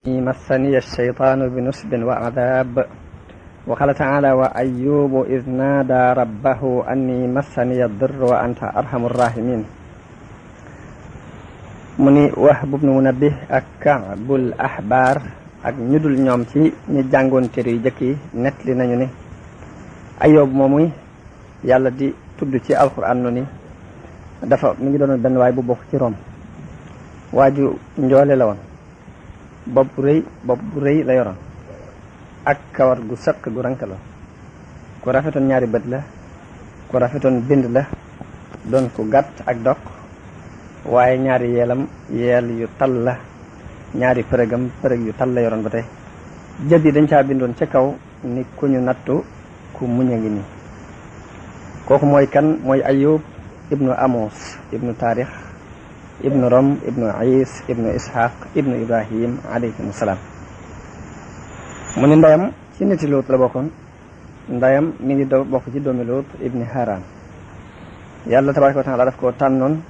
مسني الشيطان بنصب وعذاب. وقال تعالى وأيوب إذ نادى ربه أني مسني الضر وأنت أرحم الراحمين. mu ni Wahb ibn Munabbih ak Ka'bul Ahbar ak ñu dul ñoom ci ñi jàngoon téere yu jëkk yi nettali nañu ne Ayyub moomu yàlla di tudd ci alxuraan ni dafa mi ngi doon benn waay bu bokk ci Rom waaju njoole la woon bopp bu rëy la yoroon ak kawar gu sëq gu rank la ku rafetoon ñaari bët la ku rafetoon bind la doon ku gàtt ak dok waaye ñaari yeelam yeel yu tal la ñaari përëg yu tal la yoroon ba tey jët yi dañ caa bindoon ca kaw ni ku ñu nattu ku muñ a ngi nii kooku mooy kan mooy Ayyub ibnu Amos ibnu Taarix ibnu Rom ibnu Is ibnu Ishaq ibnu Ibrahim alayhim salaam. mu ni ndeyam ci niti Luut la bokkoon ndeyam mi ngi bokk ci doomi Luut ibni Haran. yàlla tabaaraka wa taala daf koo tànnoon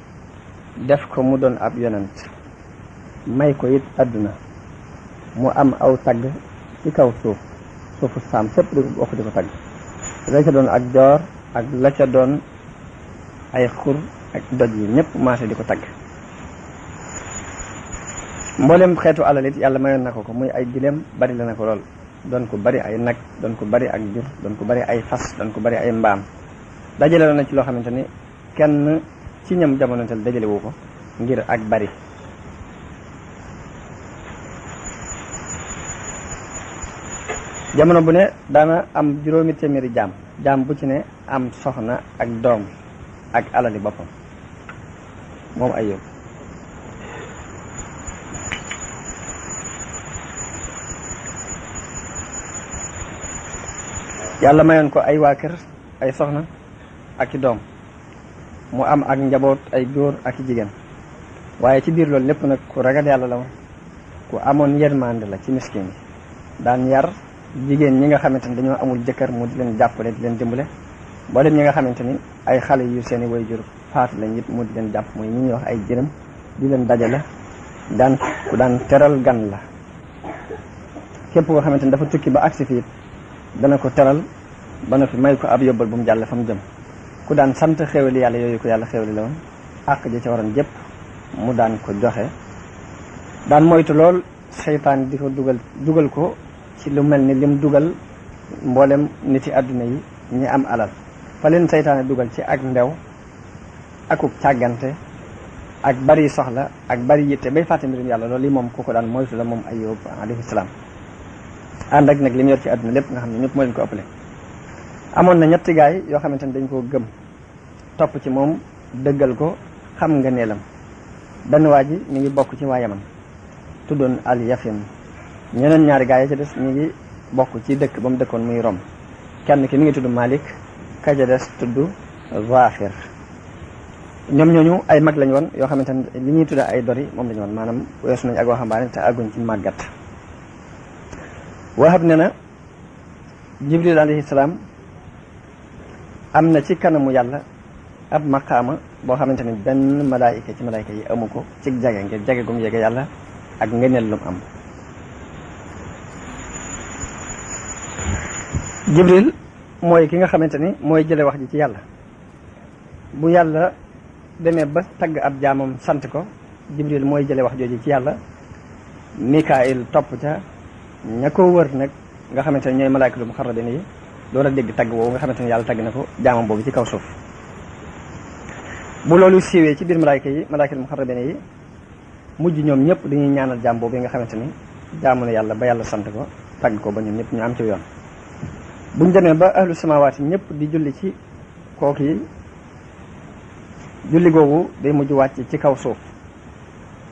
def ko mu doon ab yonent may ko it àdduna mu am aw tagg ci kaw suufu saam sépp di bokk di ko tagg la ca doon ak joor ak la ca doon ay xur ak doj yi ñëpp maase di ko tagg. mboolem xeetu alal it yàlla mayoon na ko muy ay gileem bari la na ko lool doon ko bari ay nag doon ko bari ak jur doon ko bari ay fas doon ko bari ay mbaam dajale na ci loo xamante ni kenn ci ñam jamonontel dajale wu ko ngir ak bari. jamono bu ne daana am juróomi téeméeri jaam bu ci ne am soxna ak doom ak alali boppam moom Ayyub. yàlla mayoon ko ay waa kër ay soxna ak i doom mu am ak njaboot ay góor ak i jigéen waaye ci biir loolu lépp nag ku ragal yàlla la woon ku amoon yërmande la ci miskin yi daan yar jigéen ñi nga xamante ni dañoo amul jëkkër mu di leen jàppale di leen dimbale mboolem ñi nga xamante ni ay xale yu seeni waajur faatu lañ it mu di leen jàpp mooy ñi ñuy wax ay jërëm di leen dajale ku daan teral gan la képp koo xamante ni dafa tukki ba agsi fii dana ko teral ba na fi may ko ab yóbbal bu mu jàll fa mu jëm ku daan sant xéwali yàlla yooyu ko yàlla xéwali la woon àq ji ca waroon jëpp mu daan ko joxe daan moytu lool seytaan di ko dugal ko ci lu mel ni lim dugal mboolem nit yi àdduna yi ñi am alal fa leen seytaane dugal ci ak ndew akuk càggante ak bari soxla ak bari yitte bay fàtte mbirum yàlla loolu li moom ku ko daan moytu la moom Ayyub alayhi salaam. ànd ak nag li mu yor ci àdduna lépp nga xam ne ñëpp moo leen ko ëppale. amoon na ñetti gaay yoo xamante ni dañ koo gëm topp ci moom dëggal ko xam nga neelam benn waa ji mi ngi bokk ci waa Yaman tuddoon al Yafin ñeneen ñaari gaay yi ca des mi ngi bokk ci dëkk ba mu dëkkoon muy Rom kenn ki mi ngi tudd Malik ka ca des tudd Zafir. ñoom ñooñu ay mag lañ woon yoo xamante ni li ñuy tudd ay dori moom lañu woon maanaam weesu nañ ak waxambaane te àgguñ ci màggat. Wahab ne na Jibril alayhi salaam am na ci kanamu yàlla ab maqaama boo xamante ni benn malaayika ci malaayika yi amu ko ci jage ngir jage gum yege yàlla ak ngeneel lum am. Jibril mooy ki nga xamante ni mooy jële wax ji ci yàlla bu yàlla demee ba tagg ab jaamam sant ko Jibril mooy jële wax jooju ci yàlla. Mikaayil topp ca ña ko wër nag nga xamante ne ñooy malaaykatul muxarrabin yi door a dégg tagg woowu nga xamante ne yàlla tagg na ko jaamam boobu ci kaw suuf. bu loolu siiwee ci biir malaaykatul muxarrabin yi mujj ñoom ñëpp dañuy ñaanal jaam boobu nga xamante ni jaamu na yàlla ba yàlla sant ko tagg ko ba ñoom ñëpp ñu am ci yoon. buñ demee ba ahlu samawaat yi ñëpp di julli ci kooku yi julli googu day mujj wàcc ci kaw suuf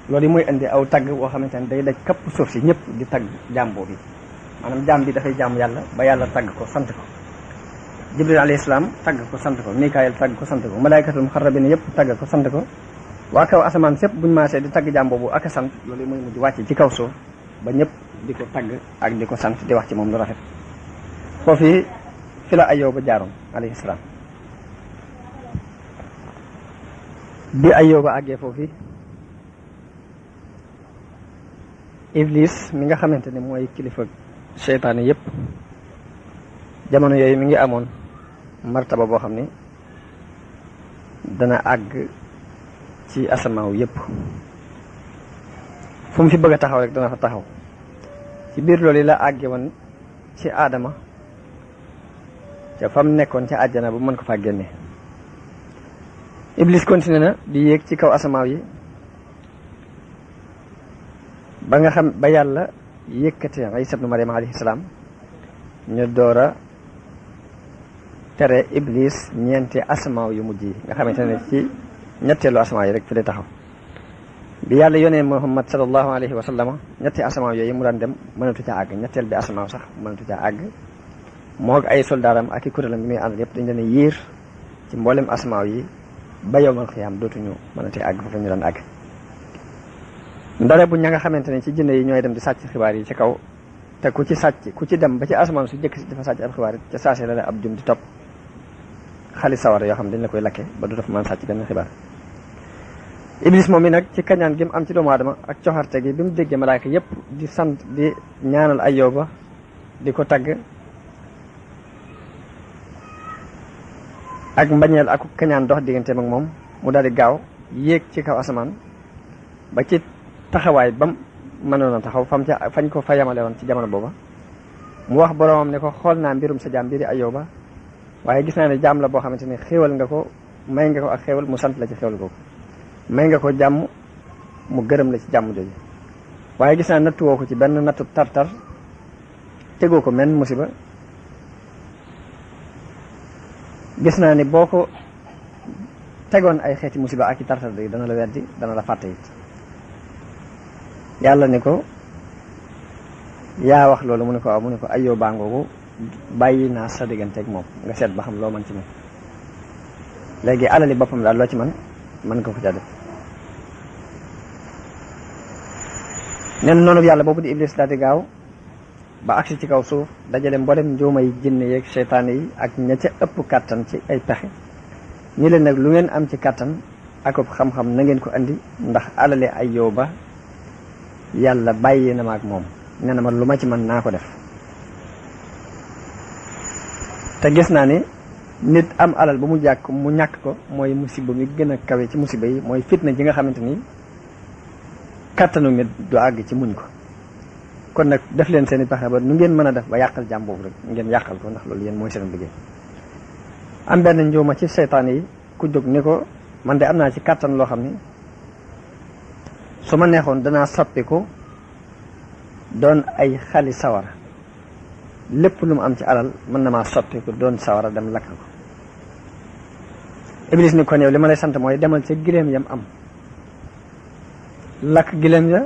loolu yi mooy indi aw tagg woo xamante ne day daj kapp suuf si ñëpp di tagg jaam boobu maanaam jaam bi dafay jaamu yàlla ba yàlla tagg ko sant ko. Jibril alayhi salaam tagg ko sant ko Mikaayil tagg ko sant ko malaaykatul muxarrabin yëpp tagg ko sant ko waa kaw asamaan sépp buñu maasee di tagg jaam boobu ak a sant loolu mooy mujj wàcc ci kaw suuf ba ñëpp di ko tagg ak di ko sant di wax ci moom lu rafet. foofu fi la Ayyub ba jaaroon alayhi salaam. bi Ayyub ba àggee foofu iblis mi nga xamante ne mooy kilifa seytaane yépp jamono yooyu mi ngi amoon martaba boo xam ni dana àgg ci asamaaw yépp fu mu fi bëgg a taxaw rek dana fa taxaw ci biir loolu yi la àgge woon ci aadama ca fam nekkoon ca àjjana bu mën ko faa génne iblis continué na di yéeg ci kaw asamaaw yi ba nga xam ba yàlla yëkkate Isa ibnu Maryam alayhi salaam ñu door a tere iblis ñeenti asamaaw yu mujj yi nga xamante ne ci ñetteelu asamaaw yi rek fi lay taxaw bi yàlla yónnee Muhammad sallallahu alayhi wa sallam ñetti asamaaw yooyu mu daan dem mënatu caa àgg ñetteel bi asamaaw sax mënatu caa àgg moog ay soldaaram ak i kuréelam yi muy àndal yëpp dañ leen a yiir ci mboolem asamaaw yi ba yawmal xiyaam dootuñu mënati àgg foofu ñu daan àgg ndare bu ña nga xamante ne ci jinne yi ñooy dem di sàcc xibaar yi ci kaw te ku ci dem ba ci asamaan su jëkk si dafa sàcc ab xibaar yi ca saase la ab jum di topp xali sawara yoo xam ne dañ la koy lakke ba du dafa mën sàcc benn xibaar iblis moom mi nag ci kañaan gi mu am ci doomu aadama ak coxarte gi bi mu déggee malaaka yépp di sant di ñaanal Ayyuba di ko tagg ak mbañeel ak kañaan dox digganteem ak moom mu daal di gaaw yéeg ci kaw asamaan ba ci taxawaay bam mënoon a taxaw fañ ko fa yamale woon ci jamono booba mu wax boroomam ne ko xool naa mbirum sa jaam mbiri Ayyuba waaye gis naa ne jaam la boo xamante ne xéewal nga ko may nga ko ak xéewal mu sant la ci xéewal googu may nga ko jàmm mu gërëm la ci jàmm jooju waaye gis naa nattuwoo ko ci benn nattu tartar tegoo ko menn musiba gis naa ni boo ko tegoon ay xeeti musiba ak i tartar yi dana la weddi dana la fàtte it yàlla ni ko yaa wax loolu mu ne ko waaw mu ne ko Ayyuba ngoogu bàyyi naa sa digganteeg moom nga seet ba xam loo mën ci moom léegi alali boppam daal loo ci mën nga ko ca def nen noonu yàlla boobu di iblis daal di gaaw ba agsi ci kaw suuf dajale mboolem njuumay jinne yeeg seytaane yi ak ña ca ëpp kàttan ci ay pexe ñi leen nag lu ngeen am ci kàttan akub xam-xam na ngeen ko andi ndax alale Ayyuba yàlla bàyyi na ma ak moom nee na ma lu ma ci mën naa ko def te gis naa ni nit am alal ba mu ñàkk ko mooy musiba mi gën a kawe ci musiba yi mooy fitna ji nga xamante ni kàttanu nit du àgg ci muñ ko kon nag def leen seen i pexe ba nu ngeen mën a def ba yàqal jàmm boobu rek ngeen yàqal ko ndax loolu yéen mooy seen liggéey am benn njuuma ci seytaane yi ku jóg ni ko man de am naa ci kàttan loo xam ni su ma neexoon danaa soppiku doon ay xali sawara lépp lu mu am ci alal mën na maa soppiku doon sawara dem lakk ko iblis ni kon yow li ma lay sant mooy demal ca gileem yam am lakk gileem ya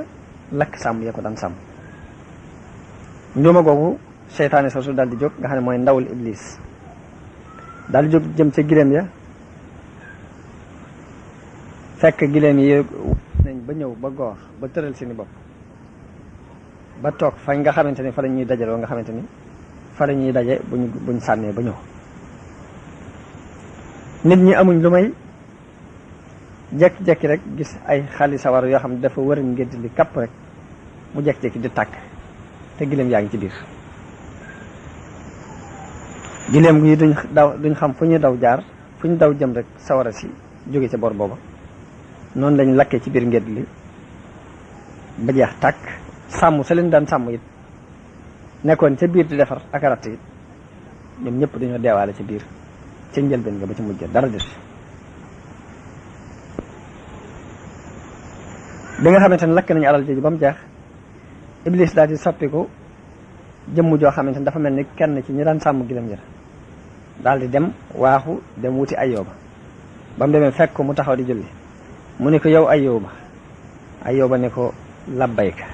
lakk sàmm ya ko daan sàmm njuuma googu seytaane soosu daal di jóg nga xam ne mooy ndawul iblis daal di jóg jëm ca gileem ya fekk gileem yi nañ ba ñëw ba goor ba tëral seeni bopp ba toog fañ nga xamante ni fa la ñuy dajaloo nga xamante ni fa la ñuy daje buñ sànnee ba ñëw nit ñi amuñ lu may jekki-jekki rek gis ay xali sawar yoo xam ne dafa wër ngénti li kapp rek mu jekki-jekki di tàkk te gileem yaa ngi ci biir gileem yi duñ xam fu ñu daw jaar fu ñu daw jëm rek sawara si jóge ca bor booba noonu lañ lakkee ci biir ngénti li ba jeex tàkk sàmm sa leen daan sàmm it nekkoon ca biir di defar ak ratt it ñoom ñëpp dañoo deewaale ca biir ca njëlbeen nga ba ci mujj dara des bi nga xamante ne lakk nañu alal jooju ba mu jeex iblis daal di soppiku jëmm joo xamante ne dafa mel ni kenn ci ñi daan sàmm gilam jër daal di dem waaxu dem wuti Ayyuba ba mu demee fekk ko mu taxaw di julli mu ne ko yow Ayyuba ne ko labbayka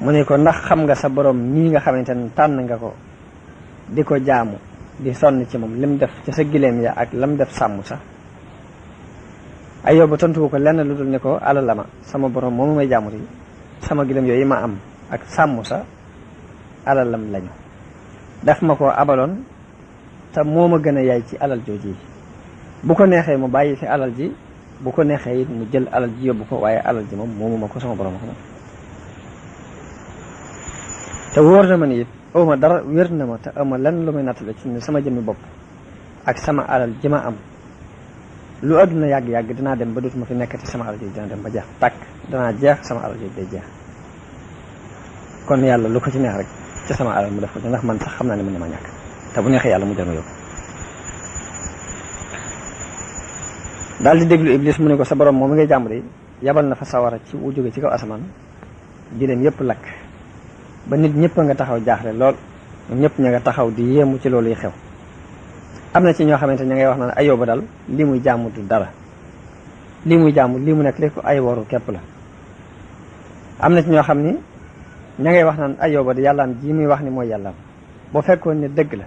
mu ne ko ndax xam nga sa borom nii nga xamante ne tànn nga ko di ko jaamu di sonn ci moom lim def ci sa gileem ya ak lam def sàmm sax Ayyuba tontu ko lenn lu dul ne ko alal ma sama borom moomu may jaamu yi sama gileem yooyu ma am ak sàmm sa alalam lañu daf ma ko abaloon te moo ma gën a yaay ci alal jooji bu ko neexee mu bàyyi fi alal ji bu ko neexee it mu jël alal ji yóbbu ko waaye alal ji moom moomu ma ko sama borom ko moom te wóor na ma ni it awma dara wér na ma te awma lenn lu may nattale ci ne sama jëmmi bopp ak sama alal ji ma am lu àdduna yàgg-yàgg dinaa dem ba dootuma fi nekkati, sama alal ji dina dem ba jeex tàkk, danaa jeex sama alal ji day jeex. kon yàlla lu ko ci neex rek ci sama alal mu def ko ci, ndax man sax xam naa ne mën na ma ñàkk, te bu neexee yàlla mu jël ma yóbbu. daal di déglu Iblis mu ne ko sa borom moom mi ngay jàmm de yabal na fa sawara ci wu jóge ci kaw asamaan di leen yëpp lakk ba nit ñëpp nga taxaw jaaxle lool, ñëpp ña nga taxaw di yéemu ci loolu yi xew. am na ci ñoo xamante ña ngay wax naan Ayoba daal lii muy jàmm du dara, lii muy jàmm lii mu nekk lépp ay waru képp la. am na ci ñoo xam ni ña ngay wax naan Ayoba di yàllaam ji muy wax ni mooy yàllaam, boo fekkoon ne dëgg la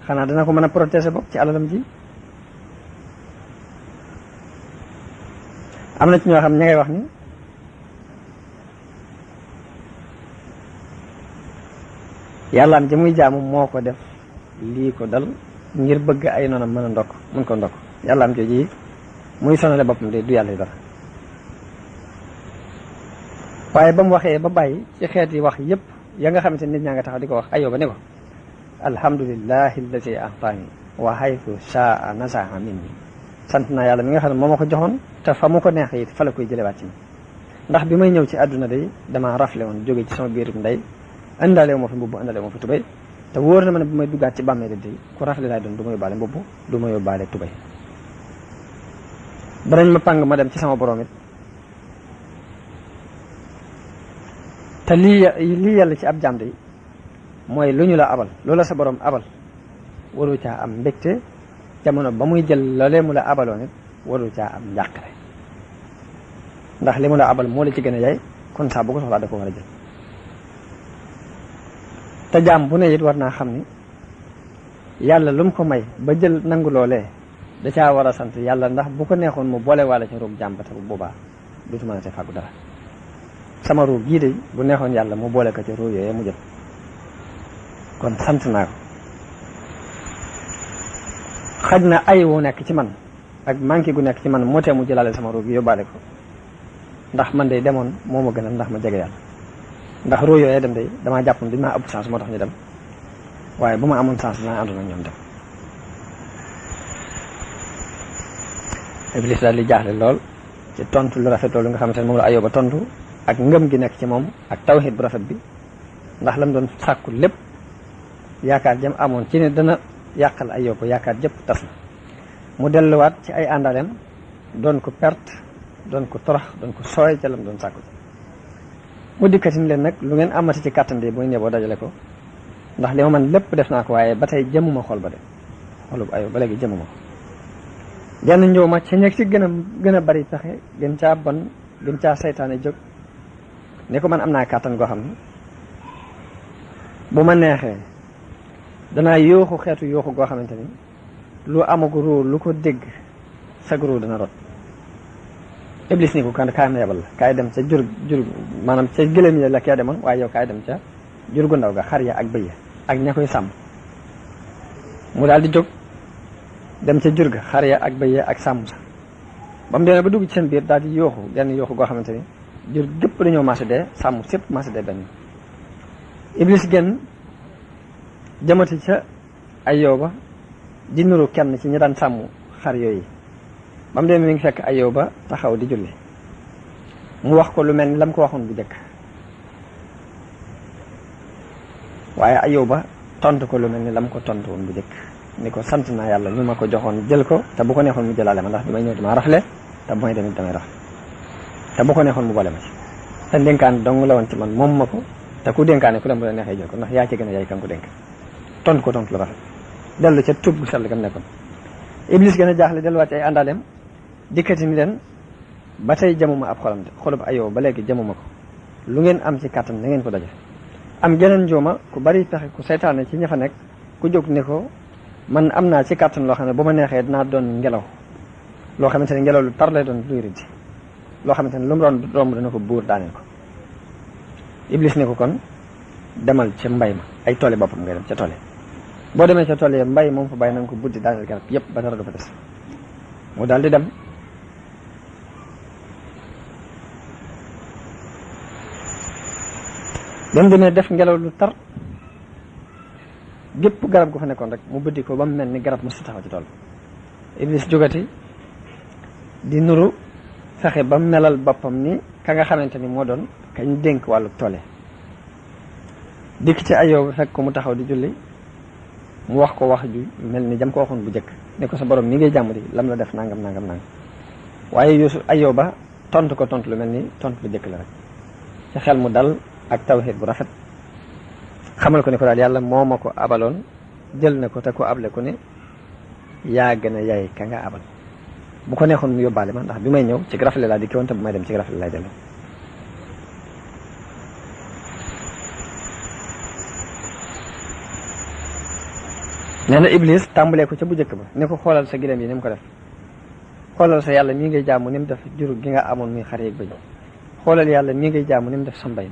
xanaa dana ko mën a protéger bopp ci alalam ji. am na ci ñoo xam ña ngay wax ni yàllaam ji muy jaamu moo ko def lii ko dal ngir bëgg ay noonam mën a ndokk mën ko ndokk, yàllaam jooji muy sonale boppam de du yàlla dara. waaye ba mu waxee ba bàyyi ci xeet yi wax yépp ya nga xamante nit ñaa nga taxaw di ko wax Ayoba ne ko alhamdulillahi allati ahtaani wa haythu shaa nasaa minni, sant naa yàlla mi nga xam ne moo ma ko joxoon te fa mu ko neexee it fa la koy jëlewaat ci ndax bi may ñëw ci àdduna day damaa rafle woon jóge ci sama biirum ndey, indaale moo fi mbubb indaale moo fi tubay, te wóor na ma ne bu may duggaat ci bàmmeel day ku rafle laay doon, du ma yóbbaale mbubb, du ma yóbbaale tubay. danañ ma pàng ma dem ci sama borom it, te lii yàlla ci ab jaam day mooy lu ñu la abal, loola sa borom abal waru caa am mbégte, jamono ba muy jël loolee mu la abaloon it waru caa am njàqare, ndax li mu la abal moo la ci gën a yaay, kon saa bu ko soxlaa da ko war a jël. te jaam bu ne it war naa xam ni yàlla lu mu ko may ba jël nangu loolee da caa war a sant yàlla, ndax bu ko neexoon mu boole waale ci ruug jaam ba te bu boobaa dootu mën a te fàggu dara. sama ruug gii de bu neexoon yàlla mu boole ko ci ruug yooyee mu jël, kon sant naa ko. xaj na ay wu nekk ci man ak manqué gu nekk ci man moo tee mu jëlaale sama ruug gi yóbbaale ko, ndax man de demoon moo ma gënal ndax ma jege yàlla, ndax ruug yooyee dem de damaa jàpp ne damaa ëpp chance moo tax ñu dem, waaye bu ma amoon chance dinaa àndoon ak ñoom dem. Iblis daal di jaaxle lool ci tontu lu rafet loolu nga xamante ne moom la Ayoba tontu, ak ngëm gi nekk ci moom ak tawhid bu rafet bi, ndax lam doon sàkku lépp yaakaar jëm amoon ci ne dana yàqal Ayoba yaakaar jëpp tas na. mu delluwaat ci ay àndaleem doon ko perte, doon ko torox, doon ko sooy ca lam doon sàkku. mu dikkati ni leen nag lu ngeen amati ci kàttan de booy ñëwoo dajale ko, ndax li ma man lépp def naa ko, waaye ba tey jëmuma xol ba de xolub Ayoba ba léegi jëmuma ko. genn ñëw ma ca ñeg ci gën a bari pexe, gën caa bon, gën caa saytaane jóg ne ko man am naa kàttan goo xam ne bu ma neexee danaa yooxu xeetu yooxu goo xamante ni lu amagu ruu lu ko dégg sag ruu dana rot. Iblis ni ko kan kaay ma yebal la, kaay dem ca jur maanaam ca gëlëm ya la kee demoon, waaye yow kaay dem ca jur gu ndaw ga, xar ya ak bëy ya ak ña koy sàmm. mu daal di jóg dem ca jur ga, xar ya ak bëy ya ak sàmm sa, ba mu demee ba dugg ci seen biir daal di yooxu genn yooxu goo xamante ni jur gépp dañoo marché dee, sàmm sépp marché dee benn. Iblis genn jamati ca Ayoba di nuru kenn ci ñi daan sàmm xar yooyu, ba mu demee mi ngi fekk Ayoba taxaw di julli, mu wax ko lu mel ni lam ko waxoon bu njëkk, waaye Ayoba tontu ko lu mel ni lam ko tontu woon bu njëkk, ni ko sant naa yàlla ñu ma ko joxoon jël ko, te bu ko neexoon mu jëlaale ma, ndax bi may ñëw dama rafle, te bu may demit damay rafle, te bu ko neexoon mu boole ma ci, te dénkaan dong la woon ci man moom ma ko, te ku dénkaane ku dem bu la neexee jël ko, ndax yaa ci gën a yaay kan ko dénk. tontu ko tontu lu rafet, dellu ca tub gu sell gam nekkoon. Iblis gën a jaaxle delluwaat ci ay àndaaleem, dikkati ni leen ba tey jamuma ab xolam de, xolub Ayoba ba léegi jamuma ko, lu ngeen am ci kàttan na ngeen ko daje. am geneen njuuma ku bari pexe ku saytaane ci ña fa nekk ku jóg ni ko man am naa ci kàttan loo xam ne bu ma neexee dinaa doon ngelaw loo xamante ne ngelaw lu tar lay doon luy riddi, loo xamante ne lu mu doon romb dana ko buur daaneel ko. Iblis ne ko kon demal ca mbay ma, ay tooli boppam ngay dem ca tool yi, boo demee ca tool yi mbay moom fa bàyyi na nga ko buddi daaneel garab yëpp ba dara du fa des. mu daal di dem ba mu demee def ngelaw lu tar gépp garab gu fa nekkoon rek mu bëddi ko ba mu mel ni garab mu si taxaw ci tool Iblis jógati di nuru fexe ba melal boppam ni ka nga xamante ni moo doon kañ dénk wàllu toole dikk ci Ayóoba fekk ko mu taxaw di julli mu wax ko wax ju mel ni jam ko waxoon bu njëkk ne ko sa borom mi ngay jàmm di lam la def nangam nangam nangam waaye Ayóoba tontu ko tontu lu mel ni tontu bu njëkk la rek ci xel mu dal ak tawxiid bu rafet xamal ko ne ko daal yàlla moo ma ko abaloon jël na ko te ko able ko ne yaa gën a yaay ka nga abal bu ko neexoon mu yóbbaale ma ndax bi may ñëw ci rafet laa dikki woon te bu may dem ci rafet lay dellu nee na Iblis tàmbalee ko ca bu njëkk ba ne ko xoolal sa gileem yi ni mu ko def xoolal sa yàlla mii ngay jaamu ni mu def jur gi nga amoon muy xar yeeg bëy xoolal yàlla mii ngay jaamu ni mu def sa mbay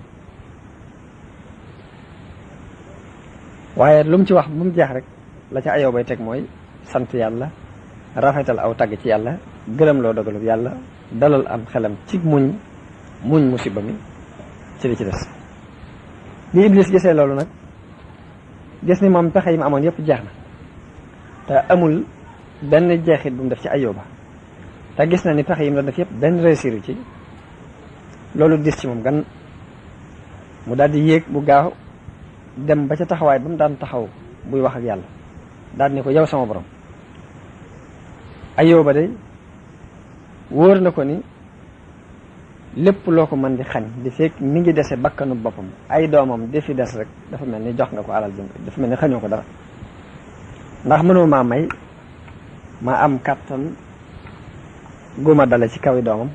waaye lu mu ci wax bu mu jeex rek la ca Ayóoba bay teg mooy sant yàlla rafetal aw tagg ci yàlla gërëm loo dogalub yàlla dalal am xelam ci muñ musiba mi ci li ci des bi Iblis gisee loolu nag gis ni moom pexe yi mu amoon yëpp jeex na te amul benn jeexit bu mu def ci Ayóoba te gis na ni pexe yi mu doon def yëpp benn réussir ci loolu dis ci moom gan mu daal di yéeg bu gaaw dem ba ca taxawaay ba mu daan taxaw buy wax ak yàlla daal ni ko yow sama borom Ayóoba day wóor na ko ni lépp loo ko mën di xañ di fekk mi ngi dese bakkanu boppam ay doomam di fi des rek dafa mel ni jox nga ko alal dafa mel ni xañoo ko dara ndax mënoo maa may ma am kàttan guma dale ci kawi doomam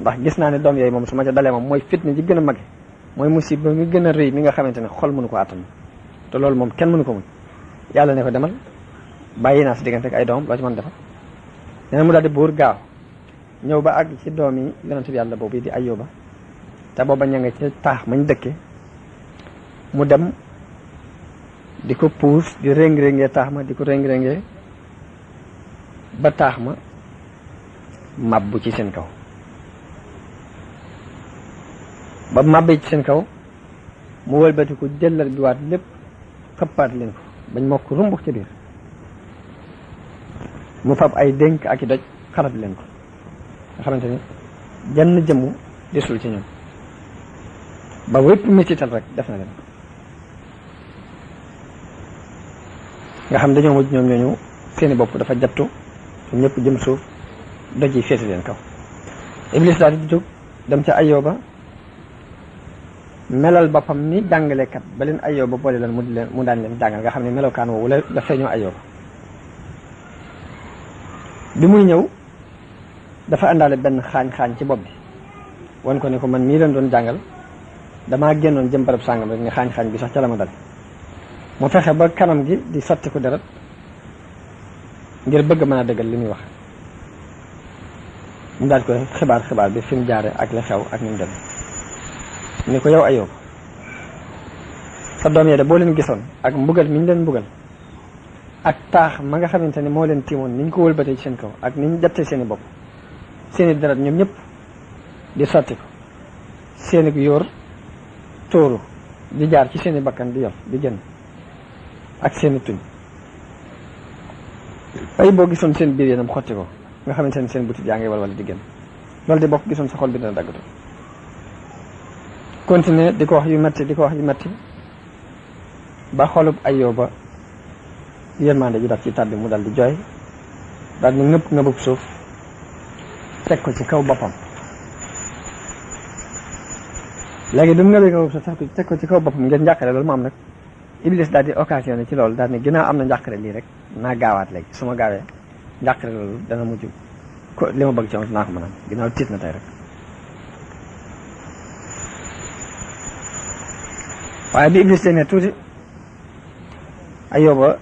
ndax gis naa ne doom yooyu moom su ma ca dalee moom mooy fitna ji gën a mage mooy musiba mi gën a rëy mi nga xamante ne xol mënu ko àttan te loolu moom kenn mënu ko muñ yàlla ne ko demal bàyyi naa si diggante ak ay doomam loo ci mën defal nee na mu daal di buur gaaw ñëw ba àgg ci doom yi yonent bi yàlla boobu di Ayóoba te booba ña nga ci taax mañ dëkke mu dem di ko puus di réng-réngee taax ma di ko réng-réngee ba taax ma mabbu ci seen kaw ba màbbee ci seen kaw mu wëlbati ko jëlal bi waat lépp xëppaat leen ko bañ mokk rumbux ci biir mu fab ay dénk ak i doj xarab leen ko nga xamante ni jenn jëmmu desul ci ñoom ba wépp mettital rek def na leen nga xam dañoo mujj ñoom ñooñu seeni bopp dafa jattu ñëpp jëm suuf doj yi féete leen kaw Iblis daal di jóg dem ca Ayóoba melal boppam ni jàngalekat ba leen Ayóoba boole leen mu daan leen jàngal nga xam ne melokaan woowu la feeñoo Ayóoba bi muy ñëw dafa àndaale benn xaañ-xaañ ci bopp bi wan ko ne ko man mii leen doon jàngal damaa génnoon jëm barab sàngam rek ne xaañ-xaañ bi sax ca la ma dal mu fexe ba kanam gi di sotti ko deret ngir bëgg mën a dëggal li muy wax mu daal ko xibaar bi fi mu jaare ak li xew ak ni mu dem ni ko yow Ayóoba sa doom yee de boo leen gisoon ak mbugal mi ñu leen mbugal ak taax ma nga xamante ni moo leen tiimoon ni ñu ko wëlbatee ci seen kaw ak ni ñu jattee seen i bopp seen i deret ñoom ñëpp di sotti ko seen i yóor tóoru di jaar ci seen i bakkan di yor di génn ak seen i tuñ ay boo gisoon seen biir yéenam xotti ko nga xamante ne seen butit yaa ngi walwala di génn loolu di bokk gisoon sa xol bi dina daggatu continuer di ko wax yu metti ba xolub Ayóoba yërmande ji daf ci tàbbi mu dal di jooy daal di ngëpp ngëbub suuf teg ko ci kaw boppam léegi bi mu ngëbee ngëbub suuf teg ko ci kaw boppam ngir njàqare loolu mu am nag Iblis daal di occasionné ci loolu daal ni ginnaaw am na njàqare lii rek naa gaawaat léegi su ma gaawee njàqare loolu dana mujj ko li ma bëgg ci naa ko mën a ginnaaw tiit na tey rek waaye bi Iblis ne tuuti Ayóoba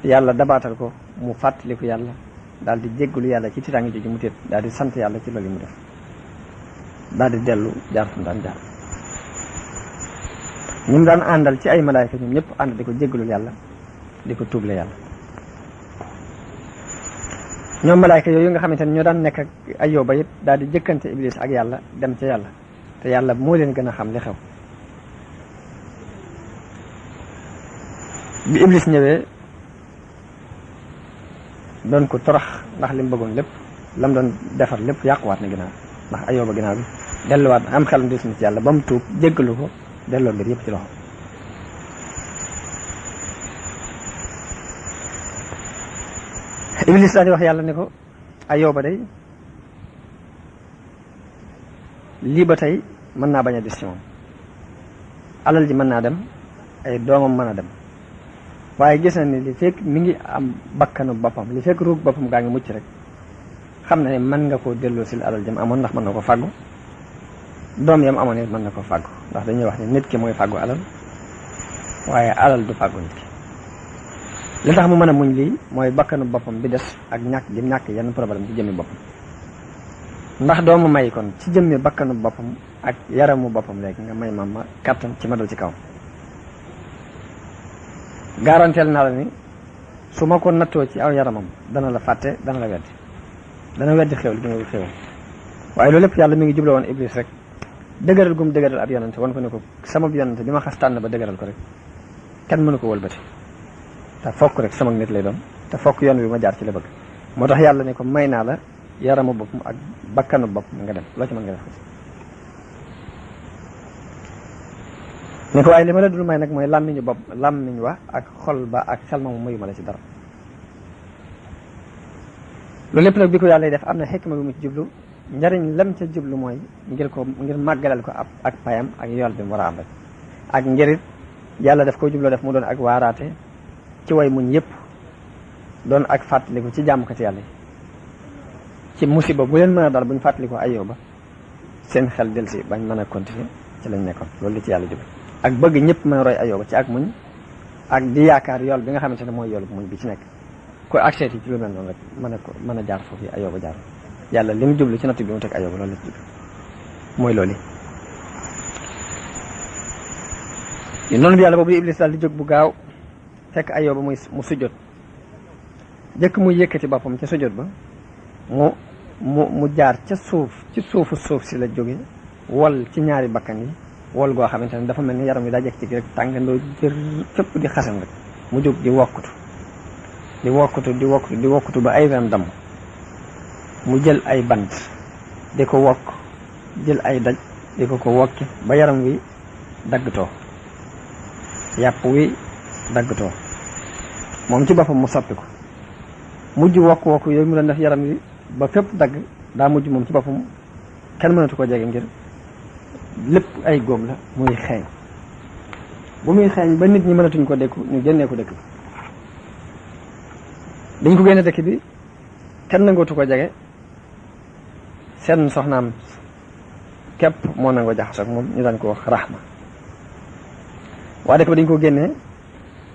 yàlla dabaatal ko mu fàttaliku yàlla daal di jéggalu yàlla ci tiitaange jooju mu téet daal di sant yàlla ci loolu mu def daal di dellu jaar fu mu daan jaar ñi mu daan àndal ci ay malaayka ñoom ñëpp ànd di ko jéggalul yàlla di ko tuuble yàlla ñoom malaayka yooyu nga xamante ne ñoo daan nekk ak Ayóoba it daal di jëkkante Iblis ak yàlla dem ca yàlla te yàlla moo leen gën a xam li xew bi iblis ñëwee doon ko torox ndax li mu bëggoon lépp lam doon defar lépp yàquwaat na ginnaaw ndax Ayóoba ginnaaw bi delluwaat am xelam des na ci yàlla ba mu tuub jéggalu ko delloo mbir yëpp ci loxo iblis daal di wax yàlla ne ko Ayóoba day lii ba tey mën naa bañ a des ci moom alal ji mën naa dem ay doomam mën a dem waaye gis na ni li fekk mi ngi am bakkanu boppam li fekk ruug boppam gaa ngi mucc rek xam na ne mën nga koo delloo si alal jëm amoon ndax mën na ko fàggu doom yam amoon it mën na ko fàggu ndax dañuy wax ne nit ki mooy fàggu alal waaye alal du fàggu nit ki li tax mu mën a muñ lii mooy bakkanu boppam bi des ak ñàkk gi ñàkk yenn problème ci jëmmi boppam ndax doomu may kon ci jëmmi bakkanu boppam ak yaramu boppam léegi nga may ma kàttan ci ma dal ci kaw garanteel naa la ni su ma ko nattoo ci aw yaramam dana la fàtte dana la weddi dana weddi xéwal gi nga xéwal waaye loolu lépp yàlla mi ngi jubla woon iblis rek dëgëral gum dëgëral ab yonante wan ko ne ko sama yonante bi ma xas tànn ba dëgëral ko rek kenn mënu ko wëlbati te fokk rek sama nit lay doon te fokk yoon wi ma jaar ci la bëgg moo tax yàlla ne ko may naa la yaramu boppam ak bakkanu boppam nga dem loo ci mën nga def ko ne ko waaye li ma la dul may nag mooy làmmiñ wa ak xol ba ak xel ma mu mayu ma la ci dara loolu lépp nag bi ko yàlla def am na xikma bi mu ci jublu njariñ lam ca jublu mooy ngir màggalal ko ak payam ak yool bi mu war a am rek ak ngirit yàlla daf ko jubloo def mu doon ak waaraate ci way muñ yëpp doon ak fàttaliku ci jàmmkat yàlla yi ci musiba bu leen mën a dal buñ fàttaliku Ayóoba seen xel delsi bañ mën a continuer ci lañ nekkoon loolu li ci yàlla jublu ak bëgg ñëpp mën a roy Ayóoba ci ak muñ ak di yaakaar yool bi nga xamante ne mooy yoolu muñ bi ci nekk ko accès yi ci lu mel noonu rek mën a jaar foofu Ayóoba jaar yàlla li mu jublu ci natt bi mu teg Ayóoba loolu la ci jublu mooy loolu yi noonu bi yàlla boobu iblis daal di jóg bu gaaw fekk Ayóoba mu sujjot jëkk muy yëkkati boppam ca sujjot ba mu jaar ca ci suuf si la jóge wol ci ñaari bakkan yi wol goo xamante ne dafa mel ni yaram wi daa jekk ci rek tàngandoo jër fépp di xasan rek mu jóg di wokkutu ba ay ren damm mu jël ay bant di ko wokk jël ay daj di ko wokki ba yaram wi daggtoo yàpp wi daggtoo moom ci boppam mu soppi ko mujj wokk yooyu mu doon def yaram wi ba fépp dagg daa mujj moom ci boppam kenn mënatu ko jege ngir lépp ay góom la muy xeeñ bu muy xeeñ ba nit ñi mënatuñ ko dékku ñu génnee ko dëkk bi dañ ko génne dëkk bi kenn nangootu ko jege seen soxnaam képp moo nangoo jaxasoo ak moom ñu daan ko wax Rahma waa dëkk ba dañ ko génnee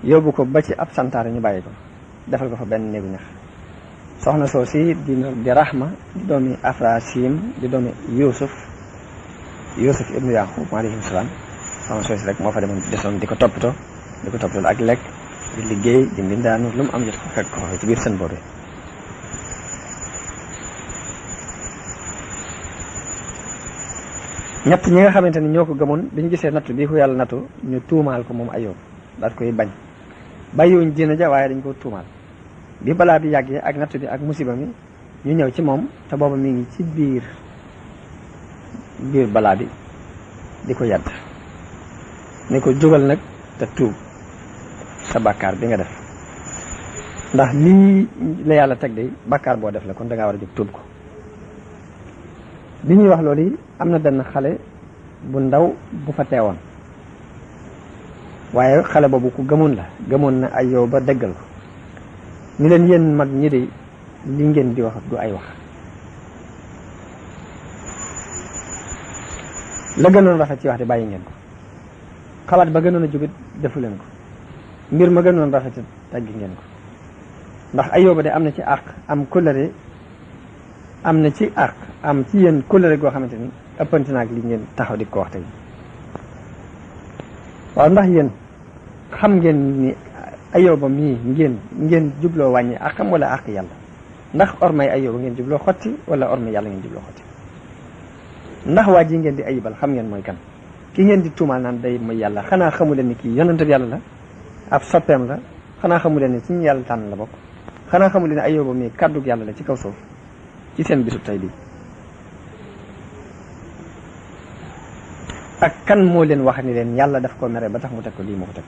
yóbbu ko ba ci ab santaare ñu bàyyi ko defal ko fa benn néegu ñax soxna soo si di Rahma di doomi Afrasim di doomi Yuusuf ibnu Yaqub alayhi salaam soxna soo si rek moo fa desoon di ko toppatoo ak lekk di liggéey di mbindaanu lu mu am jot ko fekk ko ci biir seen boor yi ñett ñi nga xamante ni ñoo ko gëmoon bi ñu gisee nattu bii ko yàlla nattu ñu tuumaal ko moom Ayóob daal koy bañ bàyyiwuñ diina ja waaye dañ ko tuumaal bi balaa bi yàggee ak nattu bi ak musiba mi ñu ñëw ci moom te booba mi ngi ci biir balaa bi di ko yàdd ne ko jógal nag te tuub sa bàkkaar bi nga def ndax lii la yàlla teg de bàkkaar boo def la kon da ngaa war a jóg tuub ko bi ñuy wax loolu yi am na benn xale bu ndaw bu fa teewoon waaye xale boobu ku gëmoon na Ayóoba dëggal ko ni leen yéen mag ñi de li ngeen di wax du ay wax la gënoon rafet ci wax de bàyyi ngeen ko xalaat ba gënoon a jógit defu leen ko mbir ma gënoon rafet teggi ngeen ko ndax Ayóoba de am na ci àq am kóllëre am na ci àq am ci yéen kóllëre goo xamante ni ëppante naag li ngeen taxaw di ko wax tey waaw ndax yéen xam ngeen ni Ayóoba mii ngeen jubloo wàññi àqam wala àq yàlla ndax ormay Ayóoba ngeen jubloo xotti wala ormay yàlla ngeen jubloo xotti ndax waa ji ngeen di ayibal xam ngeen mooy kan ki ngeen di tuumaal naan day mooy yàlla xanaa xamu leen ni kii yonent bi yàlla la ab soppeem la xanaa xamu leen ne ci ñu yàlla tànn la bokk xanaa xamu leen ne Ayóoba mii kàddug yàlla la ci kaw suuf ci seen bisub tey bii ak kan moo leen wax ni leen yàlla daf ko mere ba tax mu teg ko lii moo ko teg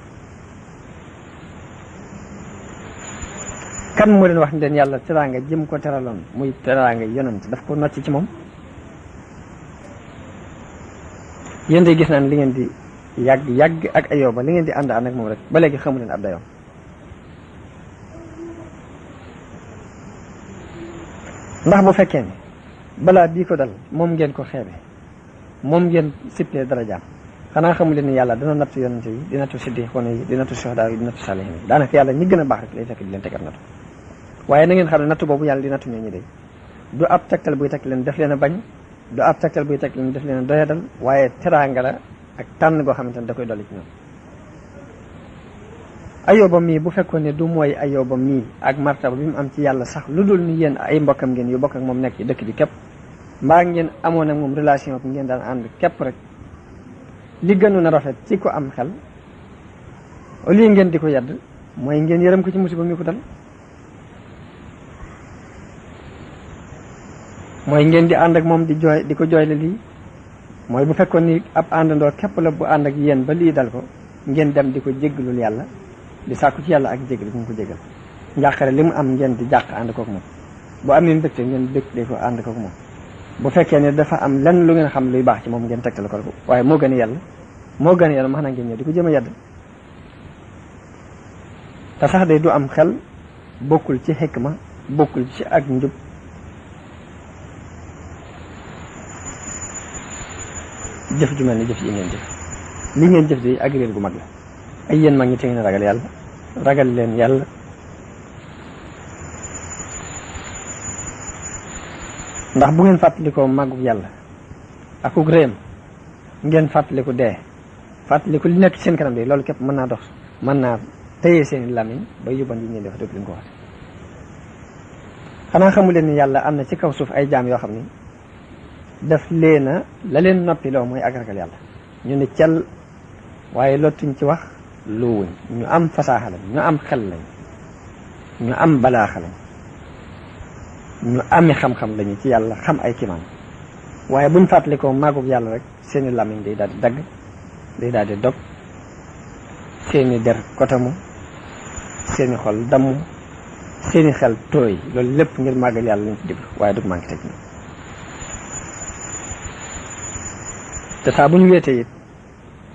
kan moo leen wax ni leen yàlla teraanga jëm ko teraloon muy teraanga yonent daf ko nocc ci moom yéen de gis naan li ngeen di yàgg ak Ayóoba li ngeen di ànd ak moom rek ba léegi xamu leen ab dayoom ndax bu fekkee ne balaa bii ko dal moom ngeen ko xeebe moom ngeen sippee darajaam xanaa xamu leen ni yàlla dina nattu yonente yi di nattu siddiqoon yi di nattu suhadaa yi di nattu saalihiin yi daanaka yàlla ñi gën a baax rek lay fekk di leen tegal nattu waaye na ngeen xam ne nattu boobu yàlla di nattu ñooñu de du ab tegtal buy teg leen def leen a bañ du ab tegtal buy teg leen def leen a doyadal waaye teraanga la ak tànn goo xamante ne da koy dolli ci ñoom Ayóoba mii bu fekkoon ne du mooy Ayóoba mii ak martaba bi mu am ci yàlla sax lu dul ni yéen ay mbokkam ngeen yu bokk ak moom nekk ci dëkk bi képp mbaa ngeen amoon ak moom relation bi ngeen daan ànd képp rek li gënoon a rafet ci ko am xel au lieu ngeen di ko yedd mooy ngeen yërëm ko ci musiba mi ko dal mooy ngeen di ànd ak moom di jooy di ko jooyle lii mooy bu fekkoon ni ab àndandoo képp la bu ànd ak yéen ba lii dal ko ngeen dem di ko jéggalul yàlla di sàkku ci yàlla ak jéggal bu mu ko jéggal njàqare li mu am ngeen di jàq ànd kook moom bu am leen mbégte ngeen bég di ko ànd kook moom bu fekkee ne dafa am lenn lu ngeen xam luy baax ci moom ngeen tegtal ko waaye moo gën a yàlla max na ngeen ñëw di ko jëm a yedd te sax de du am xel bokkul ci xikma bokkul ci ak njub jëf ju mel ni jëf yi ngeen jëf li ngeen jëf di ak réer gu mag la ay yéen mag ñi te ngeen ragal yàlla ragal leen yàlla ndax bu ngeen fàttalikoo màggug yàlla akuk réem ngeen fàttaliku dee fàttaliku li nekk ci seen kanam de loolu képp mën naa dox mën naa téye seen làmmiñ ba yóbban yi ngeen def dootu leen ko wax xanaa xamu leen ni yàlla am na ci kaw suuf ay jaam yoo xam ni daf leena la leen noppiloo mooy ak ragal yàlla ñu ne cel waaye lottuñ ci wax luwuñ ñu am fasaaxa lañ ñu am xel lañ ñu am balaaxa lañ ñu ami xam-xam lañu ci yàlla xam ay kimaan waaye buñ fàttalikoo màggug yàlla rek seeni làmmiñ day daal di dagg day daal di dog seeni der kotamu seeni xol damm seeni xel tooy loolu lépp ngir màggal yàlla lañ ci déglu waaye dug manqué teg ñu te saa bu ñu wéetee it